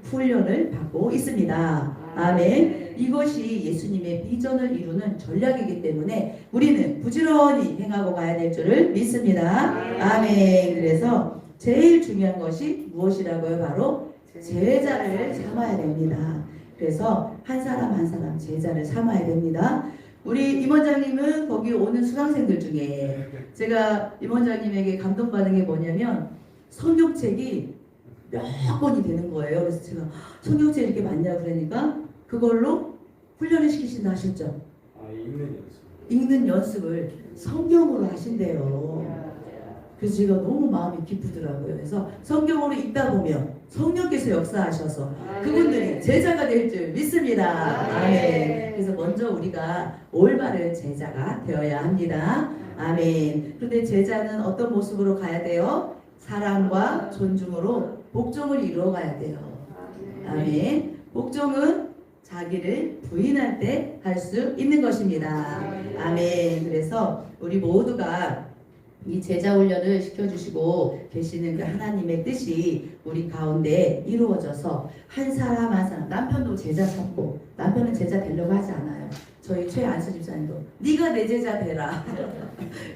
훈련을 받고 있습니다. 아멘. 이것이 예수님의 비전을 이루는 전략이기 때문에 우리는 부지런히 행하고 가야 될 줄을 믿습니다. 아멘. 그래서 제일 중요한 것이 무엇이라고요? 바로 제자를 삼아야 됩니다. 그래서 한 사람 한 사람 제자를 삼아야 됩니다. 우리 임원장님은 거기 오는 수강생들 중에 제가 임원장님에게 감동받은 게 뭐냐면 성경책이 몇 권이 되는 거예요. 그래서 제가 성경책 이렇게 많냐고 그러니까 그걸로 훈련을 시키신다 하셨죠. 읽는 연습을 성경으로 하신대요. 그래서 제가 너무 마음이 기쁘더라고요. 그래서 성경으로 읽다 보면 성령께서 역사하셔서 그분들이 제자가 될 줄 믿습니다. 아멘. 그래서 먼저 우리가 올바른 제자가 되어야 합니다. 아멘. 그런데 제자는 어떤 모습으로 가야 돼요? 사랑과 존중으로 복종을 이루어 가야 돼요. 아멘. 복종은 자기를 부인할 때 할 수 있는 것입니다. 아멘. 그래서 우리 모두가 이 제자 훈련을 시켜주시고 계시는 그 하나님의 뜻이 우리 가운데 이루어져서 한 사람 한 사람, 남편도 제자 삼고, 남편은 제자 되려고 하지 않아요. 저희 최안수 집사님도 네가 내 제자 되라.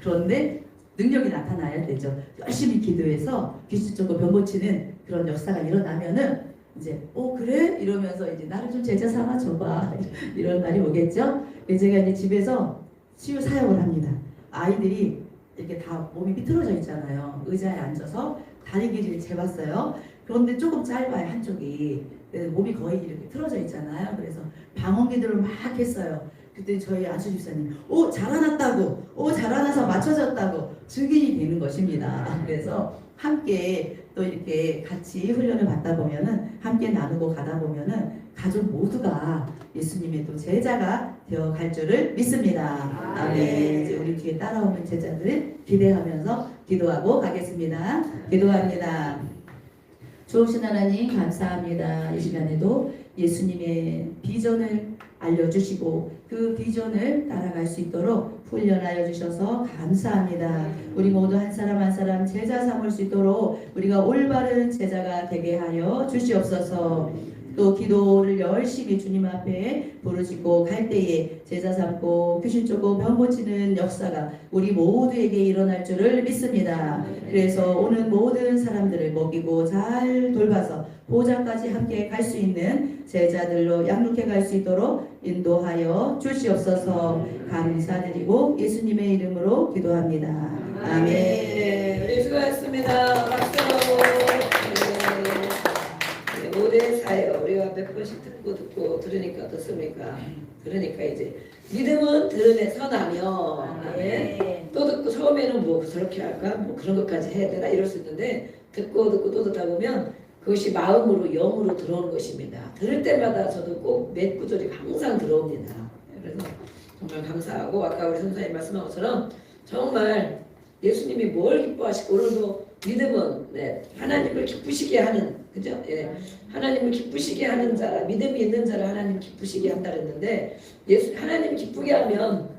그런데 능력이 나타나야 되죠. 열심히 기도해서 귀신 쫓고 병 고치는 그런 역사가 일어나면은 이제 그래? 이러면서 이제 나를 좀 제자 삼아 줘봐. 이런 날이 오겠죠. 제가 이제 집에서 치유 사역을 합니다. 아이들이 이렇게 다 몸이 비틀어져 있잖아요. 의자에 앉아서 다리 길이를 재봤어요. 그런데 조금 짧아요, 한쪽이. 몸이 거의 이렇게 틀어져 있잖아요. 그래서 방언기도를 막 했어요. 그때 저희 안수 집사님, 자라났다고, 자라나서 맞춰졌다고 증인이 되는 것입니다. 그래서 함께 또 이렇게 같이 훈련을 받다 보면은, 함께 나누고 가다 보면은 가족 모두가 예수님의 또 제자가 되어 갈 줄을 믿습니다. 아멘. 이제 우리 뒤에 따라오는 제자들 기대하면서 기도하고 가겠습니다. 기도합니다. 좋으신 하나님 감사합니다. 이 시간에도 예수님의 비전을 알려주시고 그 비전을 따라갈 수 있도록 훈련하여 주셔서 감사합니다. 우리 모두 한 사람 한 사람 제자 삼을 수 있도록 우리가 올바른 제자가 되게 하여 주시옵소서. 또 기도를 열심히 주님 앞에 부르짖고 갈 때에 제자 삼고 귀신 쫓고 병 고치는 역사가 우리 모두에게 일어날 줄을 믿습니다. 그래서 오는 모든 사람들을 먹이고 잘 돌봐서 보좌까지 함께 갈 수 있는 제자들로 양육해 갈 수 있도록 인도하여 주시옵소서. 감사드리고 예수님의 이름으로 기도합니다. 아멘. 네, 우리 수고하셨습니다. 박수. 네, 모든 사역 우리가 몇 번씩 듣고 들으니까 어떻습니까? 그러니까 이제 믿음은 들음에서 나며 아멘. 또 듣고 처음에는 뭐 저렇게 할까? 뭐 그런 것까지 해야 되나? 이럴 수 있는데 듣고 또 듣다 보면 그것이 마음으로 영으로 들어오는 것입니다. 들을 때마다 저도 꼭 몇 구절이 항상 들어옵니다. 그래서 정말 감사하고 아까 우리 선생님 말씀한 것처럼 정말 예수님이 뭘 기뻐하시고 오늘도 믿음은 하나님을 기쁘시게 하는 그죠? 예. 하나님을 기쁘시게 하는 자, 믿음이 있는 자를 하나님 기쁘시게 한다 그랬는데 하나님 기쁘게 하면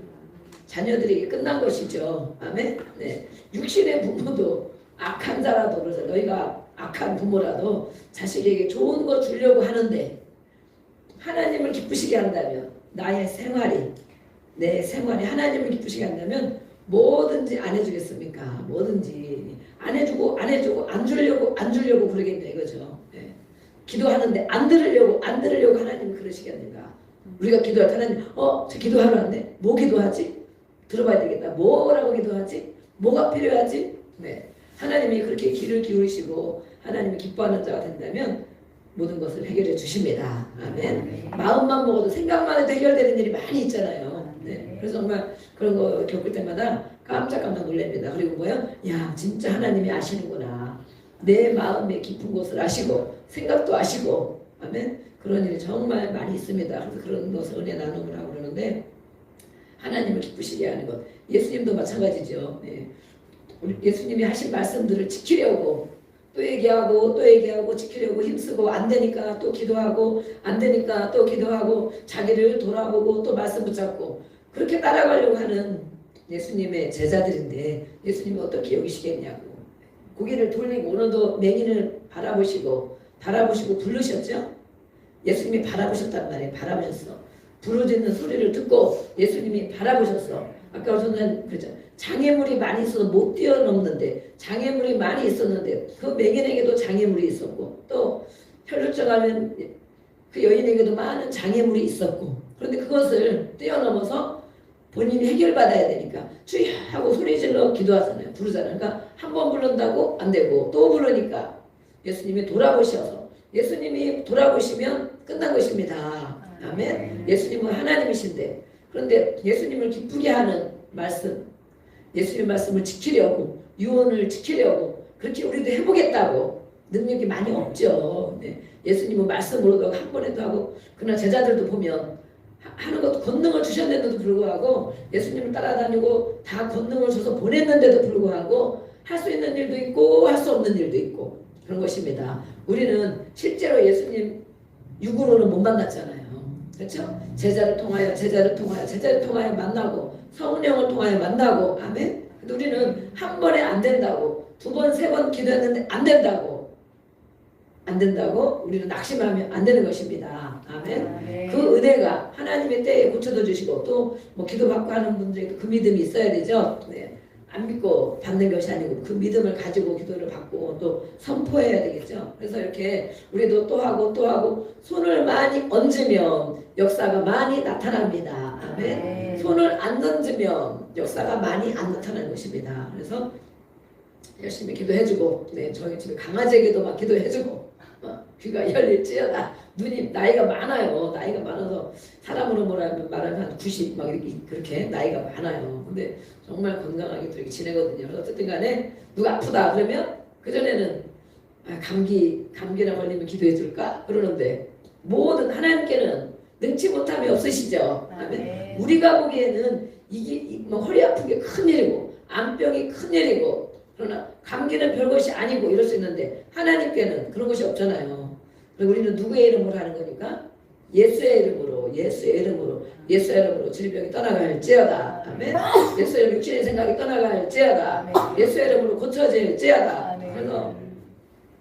자녀들이 끝난 것이죠. 아멘. 네. 육신의 부모도 악한 자라도 그래서 너희가 악한 부모라도 자식에게 좋은 거 주려고 하는데 하나님을 기쁘시게 한다면 나의 생활이 내 생활이 하나님을 기쁘시게 한다면 뭐든지 안 해주겠습니까? 뭐든지 안 해주고 안 주려고 그러겠냐 이거죠. 예. 기도하는데 안 들으려고 하나님 그러시겠는가? 우리가 기도할 때 하나님 저 기도하러 왔네. 뭐 기도하지? 들어봐야 되겠다. 뭐라고 기도하지? 뭐가 필요하지? 네. 하나님이 그렇게 귀를 기울이시고 하나님이 기뻐하는 자가 된다면 모든 것을 해결해 주십니다. 아멘. 마음만 먹어도 생각만 해도 해결되는 일이 많이 있잖아요. 네. 그래서 정말 그런 거 겪을 때마다 깜짝 놀랍니다. 그리고 뭐요? 야 진짜 하나님이 아시는구나. 내 마음의 깊은 곳을 아시고 생각도 아시고 아멘. 그런 일이 정말 많이 있습니다. 그래서 그런 것을 은혜 나눔을 하고 그러는데 하나님을 기쁘시게 하는 것. 예수님도 마찬가지죠. 네. 우리 예수님이 하신 말씀들을 지키려고 또 얘기하고 지키려고 힘쓰고 안 되니까 또 기도하고 안 되니까 또 기도하고 자기를 돌아보고 또 말씀 붙잡고 그렇게 따라가려고 하는 예수님의 제자들인데 예수님이 어떻게 여기시겠냐고 고개를 돌리고 오늘도 맹인을 바라보시고 부르셨죠? 예수님이 바라보셨단 말이에요. 바라보셨어. 부르짖는 소리를 듣고 예수님이 바라보셨어. 아까 저는 그죠. 장애물이 많이 있어서 못 뛰어넘는데 장애물이 많이 있었는데 그 맹인에게도 장애물이 있었고 또 혈루증 하면 그 여인에게도 많은 장애물이 있었고 그런데 그것을 뛰어넘어서 본인이 해결받아야 되니까 주여 하고 소리질러 기도하잖아요. 부르잖아요. 그러니까 한 번 부른다고 안 되고 또 부르니까 예수님이 돌아보셔서 예수님이 돌아보시면 끝난 것입니다. 아멘. 예수님은 하나님이신데 그런데 예수님을 기쁘게 하는 말씀 예수님의 말씀을 지키려고 유언을 지키려고 그렇게 우리도 해보겠다고 능력이 많이 없죠. 네. 예수님은 말씀으로도 한 번에도 하고 그러나 제자들도 보면 하는 것도 권능을 주셨는데도 불구하고 예수님을 따라다니고 다 권능을 줘서 보냈는데도 불구하고 할 수 있는 일도 있고 할 수 없는 일도 있고 그런 것입니다. 우리는 실제로 예수님 육으로는 못 만났잖아요. 그렇죠? 제자를 통하여 만나고 성령을 통하여 만나고 아멘. 근데 우리는 한 번에 안 된다고 두 번, 세 번 기도했는데 안 된다고 우리는 낙심하면 안 되는 것입니다. 아멘. 그 은혜가 하나님의 때에 고쳐도 주시고 또 뭐 기도받고 하는 분들에게도 그 믿음이 있어야 되죠. 네. 안 믿고 받는 것이 아니고 그 믿음을 가지고 기도를 받고 또 선포해야 되겠죠. 그래서 이렇게 우리도 또 하고 손을 많이 얹으면 역사가 많이 나타납니다. 아멘. 손을 안 던지면 역사가 많이 안 나타나는 것입니다. 그래서 열심히 기도해주고 네, 저희 집에 강아지에게도 막 기도해주고 귀가 열릴지어다. 눈이 나이가 많아요. 나이가 많아서 사람으로 말하면 한 90 막 이렇게 그렇게 나이가 많아요. 근데 정말 건강하게 또 이렇게 지내거든요. 그래서 어쨌든 간에 누가 아프다 그러면 그전에는 감기나 걸리면 기도해 줄까 그러는데 모든 하나님께는 능치 못함이 없으시죠. 아멘. 우리가 보기에는 이게 뭐 허리 아픈 게 큰일이고 암병이 큰일이고 그러나 감기는 별것이 아니고 이럴 수 있는데 하나님께는 그런 것이 없잖아요. 그리고 우리는 누구의 이름으로 하는 거니까 예수의 이름으로 질병이 떠나갈지어다. 아멘. 예수의 이름 육신의 생각이 떠나갈지어다. 예수의 이름으로 고쳐질지어다. 그래서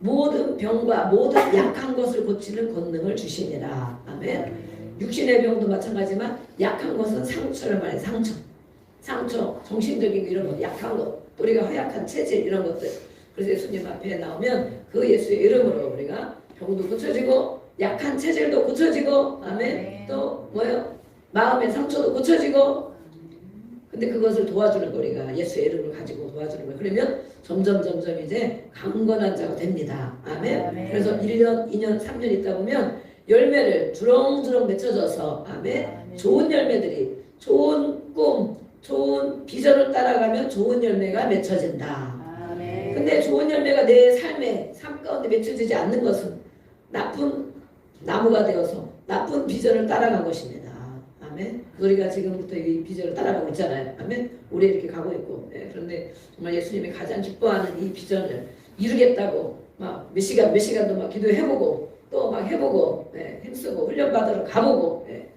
모든 병과 모든 약한 것을 고치는 권능을 주시니라. 아멘. 육신의 병도 마찬가지지만 약한 것은 상처를 말해. 상처, 정신적인 이런 것, 약한 것, 또 우리가 허약한 체질 이런 것들. 그래서 예수님 앞에 나오면 그 예수의 이름으로 우리가 병도 고쳐지고 약한 체질도 고쳐지고, 아멘. 또 뭐요? 마음의 상처도 고쳐지고. 근데 그것을 도와주는 거 우리가 예수의 이름을 가지고 도와주는 거예요. 그러면 점점 이제 강건한 자가 됩니다. 아멘. 그래서 1년, 2년, 3년 있다 보면 열매를 주렁주렁 맺혀져서, 아멘. 좋은 열매들이, 좋은 꿈, 좋은 비전을 따라가면 좋은 열매가 맺혀진다. 근데 좋은 열매가 내 삶 가운데 맺혀지지 않는 것은 나쁜 나무가 되어서 나쁜 비전을 따라간 것입니다. 아멘. 우리가 지금부터 이 비전을 따라가고 있잖아요. 아멘. 우리 이렇게 가고 있고. 예, 그런데 정말 예수님이 가장 기뻐하는 이 비전을 이루겠다고 막 몇 시간도 막 기도해보고 또 막 해보고, 예, 힘쓰고 훈련받으러 가보고, 예,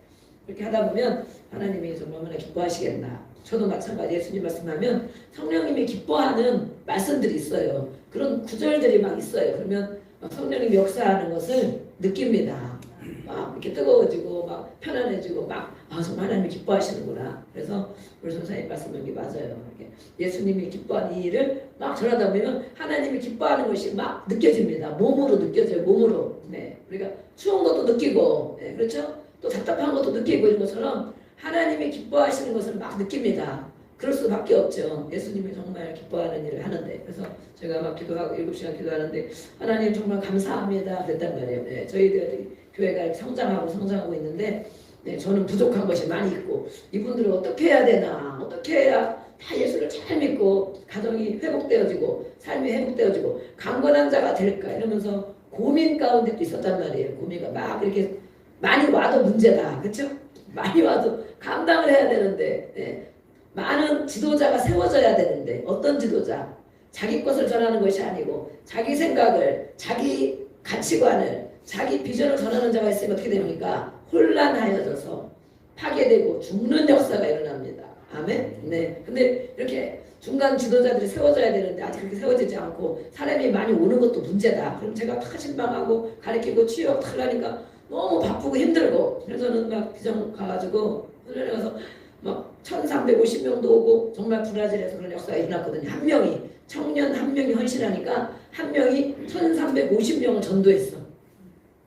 그렇게 하다 보면 하나님이 정말 얼마나 기뻐하시겠나. 저도 마찬가지. 예수님 말씀하면 성령님이 기뻐하는 말씀들이 있어요. 그런 구절들이 막 있어요. 그러면 성령님이 역사하는 것을 느낍니다. 막 이렇게 뜨거워지고 막 편안해지고 막 정말 하나님이 기뻐하시는구나. 그래서 우리 선생님 말씀한 게 맞아요. 이렇게 예수님이 기뻐하는 이 일을 막 전하다 보면 하나님이 기뻐하는 것이 막 느껴집니다. 몸으로 느껴져요. 몸으로. 네, 우리가 추운 것도 느끼고, 네, 그렇죠? 또 답답한 것도 느끼고 이런 것처럼 하나님이 기뻐하시는 것을 막 느낍니다. 그럴 수밖에 없죠. 예수님이 정말 기뻐하는 일을 하는데. 그래서 제가 막 기도하고 7시간 기도하는데 하나님 정말 감사합니다 그랬단 말이에요. 네, 저희들이 교회가 이렇게 성장하고 있는데, 네, 저는 부족한 것이 많이 있고 이분들은 어떻게 해야 되나, 어떻게 해야 다 예수를 잘 믿고 가정이 회복되어지고 삶이 회복되어지고 강건한 자가 될까 이러면서 고민 가운데도 있었단 말이에요. 고민가 막 이렇게 많이 와도 문제다. 그렇죠? 많이 와도 감당을 해야 되는데, 네, 많은 지도자가 세워져야 되는데 어떤 지도자? 자기 것을 전하는 것이 아니고 자기 생각을, 자기 가치관을, 자기 비전을 전하는 자가 있으면 어떻게 됩니까? 혼란하여져서 파괴되고 죽는 역사가 일어납니다. 아멘? 네. 근데 이렇게 중간 지도자들이 세워져야 되는데 아직 그렇게 세워지지 않고 사람이 많이 오는 것도 문제다. 그럼 제가 다 신방하고 가르치고 취업 하려니까 너무 바쁘고 힘들고, 그래서 저는 막 비전 가가지고 훈련에 가서 막 1350명도 오고 정말 브라질에서 그런 역사가 일어났거든요. 한 명이, 청년 한 명이 헌신하니까 한 명이 1350명을 전도했어.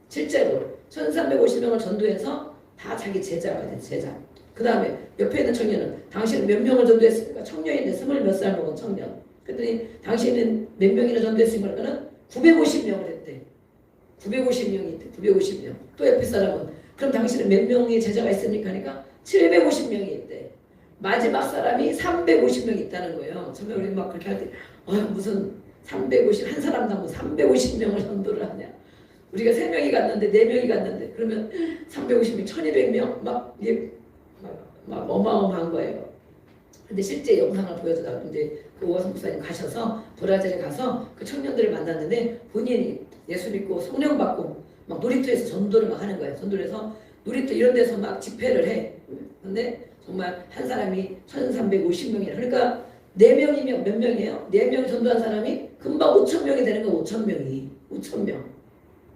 실제로 1350명을 전도해서 다 자기 제자가 돼. 제자. 그 다음에 옆에 있는 청년은 당신은 몇 명을 전도했습니까? 청년인데 20몇 살 먹은 청년. 그랬더니 당신은 몇 명이나 전도했습니까? 그러니까 950명을 했대. 950명이 있대. 950명. 또 옆에 사람은 그럼 당신은 몇 명의 제자가 있습니까? 하니까 750명이 있대. 마지막 사람이 350명이 있다는 거예요. 처음에 우리 막 그렇게 할 때 무슨 350, 한 사람당 350명을 전도를 하냐. 우리가 3명이 갔는데 4명이 갔는데 그러면 350명, 1200명 막 어마어마한 거예요. 근데 실제 영상을 보여주다가 이제 그 오화성 목사님 가셔서 브라질에 가서 그 청년들을 만났는데 본인이 예수 믿고 성령 받고 막 놀이터에서 전도를 막 하는 거예요. 전도를 해서 놀이터 이런 데서 막 집회를 해. 근데 정말 한 사람이 1350명이라. 그러니까 4명이면 몇 명이에요? 4명 전도한 사람이 금방 5,000명이 되는 거예요. 5,000명이. 5,000명.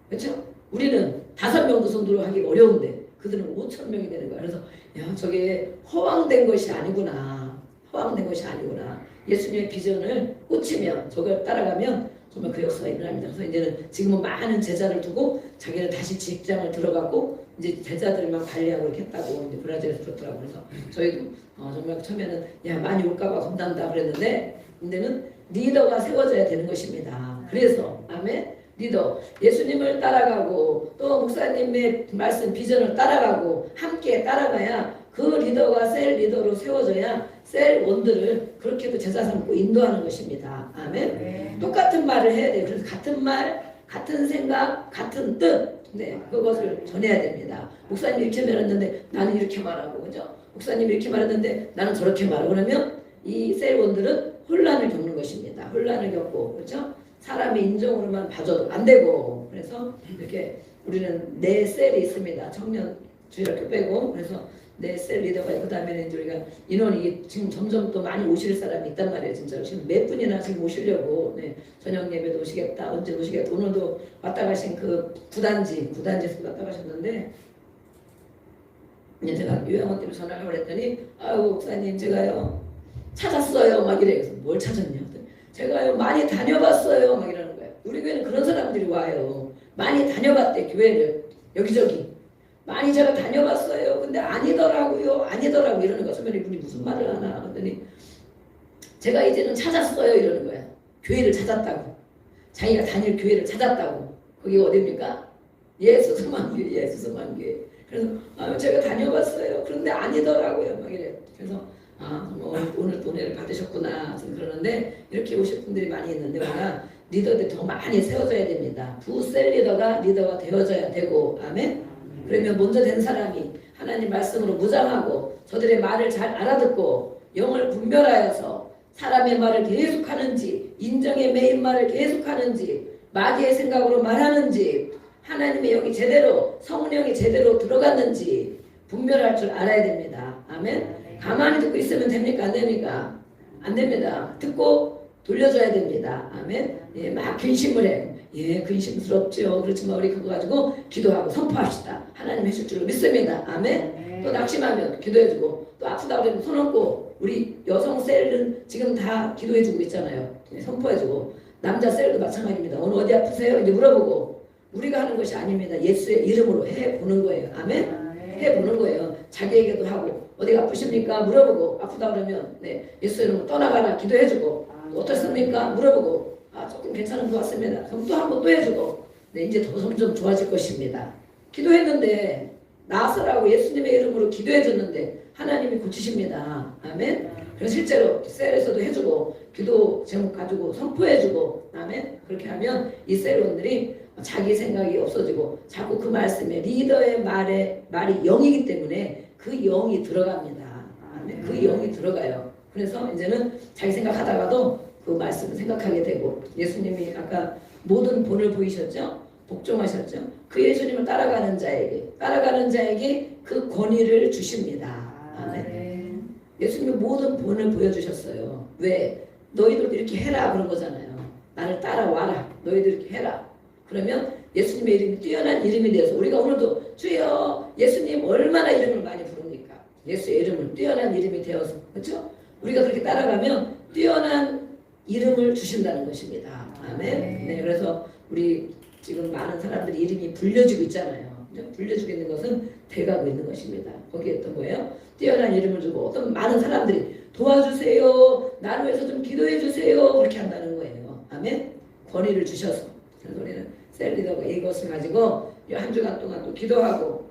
그렇죠? 우리는 5명도 전도를 하기 어려운데 그들은 5,000명이 되는 거야. 그래서 야, 저게 허황된 것이 아니구나. 허황된 것이 아니구나. 예수님의 비전을 꽂히면 저걸 따라가면 정말 그 역사가 일어납니다. 그래서 이제는 지금은 많은 제자를 두고 자기는 다시 직장을 들어가고 이제 제자들만 관리하고 이렇게 했다고 이제 브라질에서 그렇더라고요. 그래서 저희도 정말 처음에는 야 많이 올까봐 겁난다 그랬는데 이제는 리더가 세워져야 되는 것입니다. 그래서 아멘. 리더, 예수님을 따라가고 또 목사님의 말씀 비전을 따라가고 함께 따라가야 그 리더가 셀 리더로 세워져야 셀 원들을 그렇게도 제자 삼고 인도하는 것입니다. 아멘. 네. 똑같은 말을 해야 돼요. 그래서 같은 말, 같은 생각, 같은 뜻, 네, 그것을 전해야 됩니다. 목사님이 이렇게 말했는데 나는 이렇게 말하고, 그죠? 목사님이 이렇게 말했는데 나는 저렇게 말하고 그러면 이 셀 원들은 혼란을 겪는 것입니다. 혼란을 겪고, 그렇죠? 사람의 인정으로만 봐줘도 안 되고, 그래서 이렇게 우리는 4셀이 있습니다. 청년 주일학교 빼고. 그래서 내 셀 리더가 그 다음에는 이제 우리가 인원이 지금 점점 또 많이 오실 사람이 있단 말이에요. 진짜로 지금 몇 분이나 지금 오시려고 네, 저녁 예배도 오시겠다 언제 오시겠다 오늘도 왔다 가신 그 구단지에서 왔다 가셨는데 이제 제가 요양원 때문에 전화를 하고 그랬더니 아유 목사님 제가요 찾았어요 막 이래요. 그래서 뭘 찾았냐 제가요 많이 다녀봤어요 막 이러는 거예요. 우리 교회는 그런 사람들이 와요. 많이 다녀봤대 교회를 여기저기 많이 제가 다녀봤어요. 근데 아니더라고요 이러는 거야. 선배님 이분이 무슨 말을 하나 그랬더니 제가 이제는 찾았어요 이러는 거야. 교회를 찾았다고 자기가 다닐 교회를 찾았다고. 거기 어디입니까? 예수소망교회. 그래서 제가 다녀봤어요. 그런데 아니더라고요 막 이래. 그래서 오늘 또 은혜를 받으셨구나 그러는데 이렇게 오실 분들이 많이 있는데 우리가 리더들 더 많이 세워져야 됩니다. 부셀 리더가 되어져야 되고 아멘. 그러면 먼저 된 사람이 하나님 말씀으로 무장하고 저들의 말을 잘 알아듣고 영을 분별하여서 사람의 말을 계속하는지 인정의 매인 말을 계속하는지 마귀의 생각으로 말하는지 하나님의 영이 제대로 성령이 제대로 들어갔는지 분별할 줄 알아야 됩니다. 아멘. 가만히 듣고 있으면 됩니까? 안 됩니까? 안 됩니다. 듣고 돌려줘야 됩니다. 아멘. 예, 막 근심을 해. 예, 근심스럽죠. 그렇지만 우리 그거 가지고 기도하고 선포합시다. 하나님 해줄 줄로 믿습니다. 아멘. 또 낙심하면 기도해주고 또 아프다 그러면 손 얹고 우리 여성 셀은 지금 다 기도해주고 있잖아요. 예, 선포해주고 남자 셀도 마찬가지입니다. 오늘 어디 아프세요? 이제 물어보고 우리가 하는 것이 아닙니다. 예수의 이름으로 해보는 거예요. 아멘. 해보는 거예요. 자기에게도 하고 어디가 아프십니까? 물어보고 아프다 그러면 네, 예수의 이름으로 떠나가라 기도해주고 또 어떻습니까? 물어보고 조금 괜찮은 것 같습니다. 그럼 또 한 번 또 해주고 네, 이제 더 점점 좋아질 것입니다. 기도했는데 나서라고 예수님의 이름으로 기도해줬는데 하나님이 고치십니다. 아멘. 그래서 실제로 셀에서도 해주고 기도 제목 가지고 선포해주고 아멘. 그렇게 하면 이 셀원들이 자기 생각이 없어지고 자꾸 그 말씀에 리더의 말이 영이기 때문에 그 영이 들어갑니다. 아멘. 그 영이 들어가요. 그래서 이제는 자기 생각하다가도 그 말씀을 생각하게 되고 예수님이 아까 모든 본을 보이셨죠? 복종하셨죠? 그 예수님을 따라가는 자에게 그 권위를 주십니다. 아멘. 예수님이 모든 본을 보여주셨어요. 왜? 너희들도 이렇게 해라 그런 거잖아요. 나를 따라와라. 너희들 이렇게 해라. 그러면 예수님의 이름이 뛰어난 이름이 되어서 우리가 오늘도 주여 예수님 얼마나 이름을 많이 부릅니까? 예수의 이름을 뛰어난 이름이 되어서 그렇죠? 우리가 그렇게 따라가면 뛰어난 이름을 주신다는 것입니다. 아멘. 네, 그래서 우리 지금 많은 사람들이 이름이 불려지고 있잖아요. 불려지고 있는 것은 돼가고 있는 것입니다. 거기에 어떤 거예요? 뛰어난 이름을 주고 어떤 많은 사람들이 도와주세요. 나를 위해서 좀 기도해 주세요. 그렇게 한다는 거예요. 아멘. 권위를 주셔서. 그래서 우리는 셀리더가 이것을 가지고 한 주간 동안 또 기도하고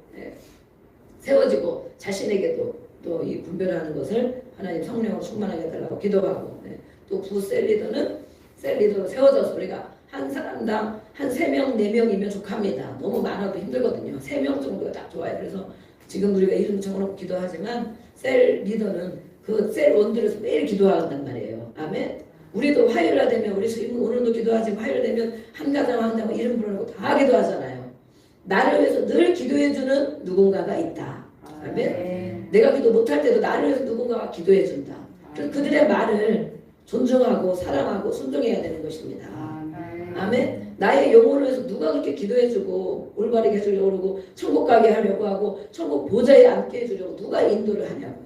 세워지고 자신에게도 또 이 분별하는 것을 하나님 성령으로 충만하게 해달라고 기도하고 또 부셀리더는 셀리더로 세워져서 우리가 한 사람당 한 3명, 4명이면 족합니다. 너무 많아도 힘들거든요. 3명 정도가 딱 좋아요. 그래서 지금 우리가 이름 적어놓고 기도하지만 셀 리더는 그 셀 원들에서 매일 기도한단 말이에요. 아멘. 우리도 화요일날 되면 우리 지금 오늘도 기도하지 화요일 되면 한 가정 한다고 이름 부르고 다 기도하잖아요. 나를 위해서 늘 기도해주는 누군가가 있다. 아멘. 내가 기도 못할 때도 나를 위해서 누군가가 기도해준다. 그래서 그들의 말을 존중하고 사랑하고 순종해야 되는 것입니다. 아멘. 나의 영혼을 위해서 누가 그렇게 기도해주고 올바르게 해주려고 그러고 천국 가게 하려고 하고 천국 보좌에 앉게 해주려고 누가 인도를 하냐고.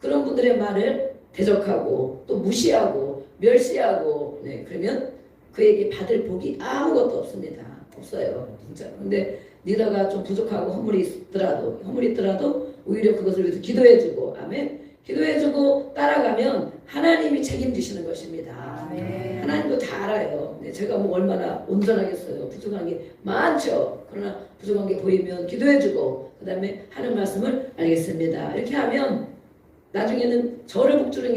그런 분들의 말을 대적하고 또 무시하고 멸시하고 그러면 그에게 받을 복이 아무것도 없습니다. 없어요. 진짜. 근데 리더가 좀 부족하고 허물이 있더라도 오히려 그것을 위해서 기도해주고 아멘. 기도해주고 따라가면 하나님이 책임지시는 것입니다. 아멘. 하나님도 다 알아요. 제가 뭐 얼마나 온전하겠어요. 부족한 게 많죠. 그러나 부족한 게 보이면 기도해주고 그 다음에 하는 말씀을 알겠습니다. 이렇게 하면 나중에는 저를 복주는 게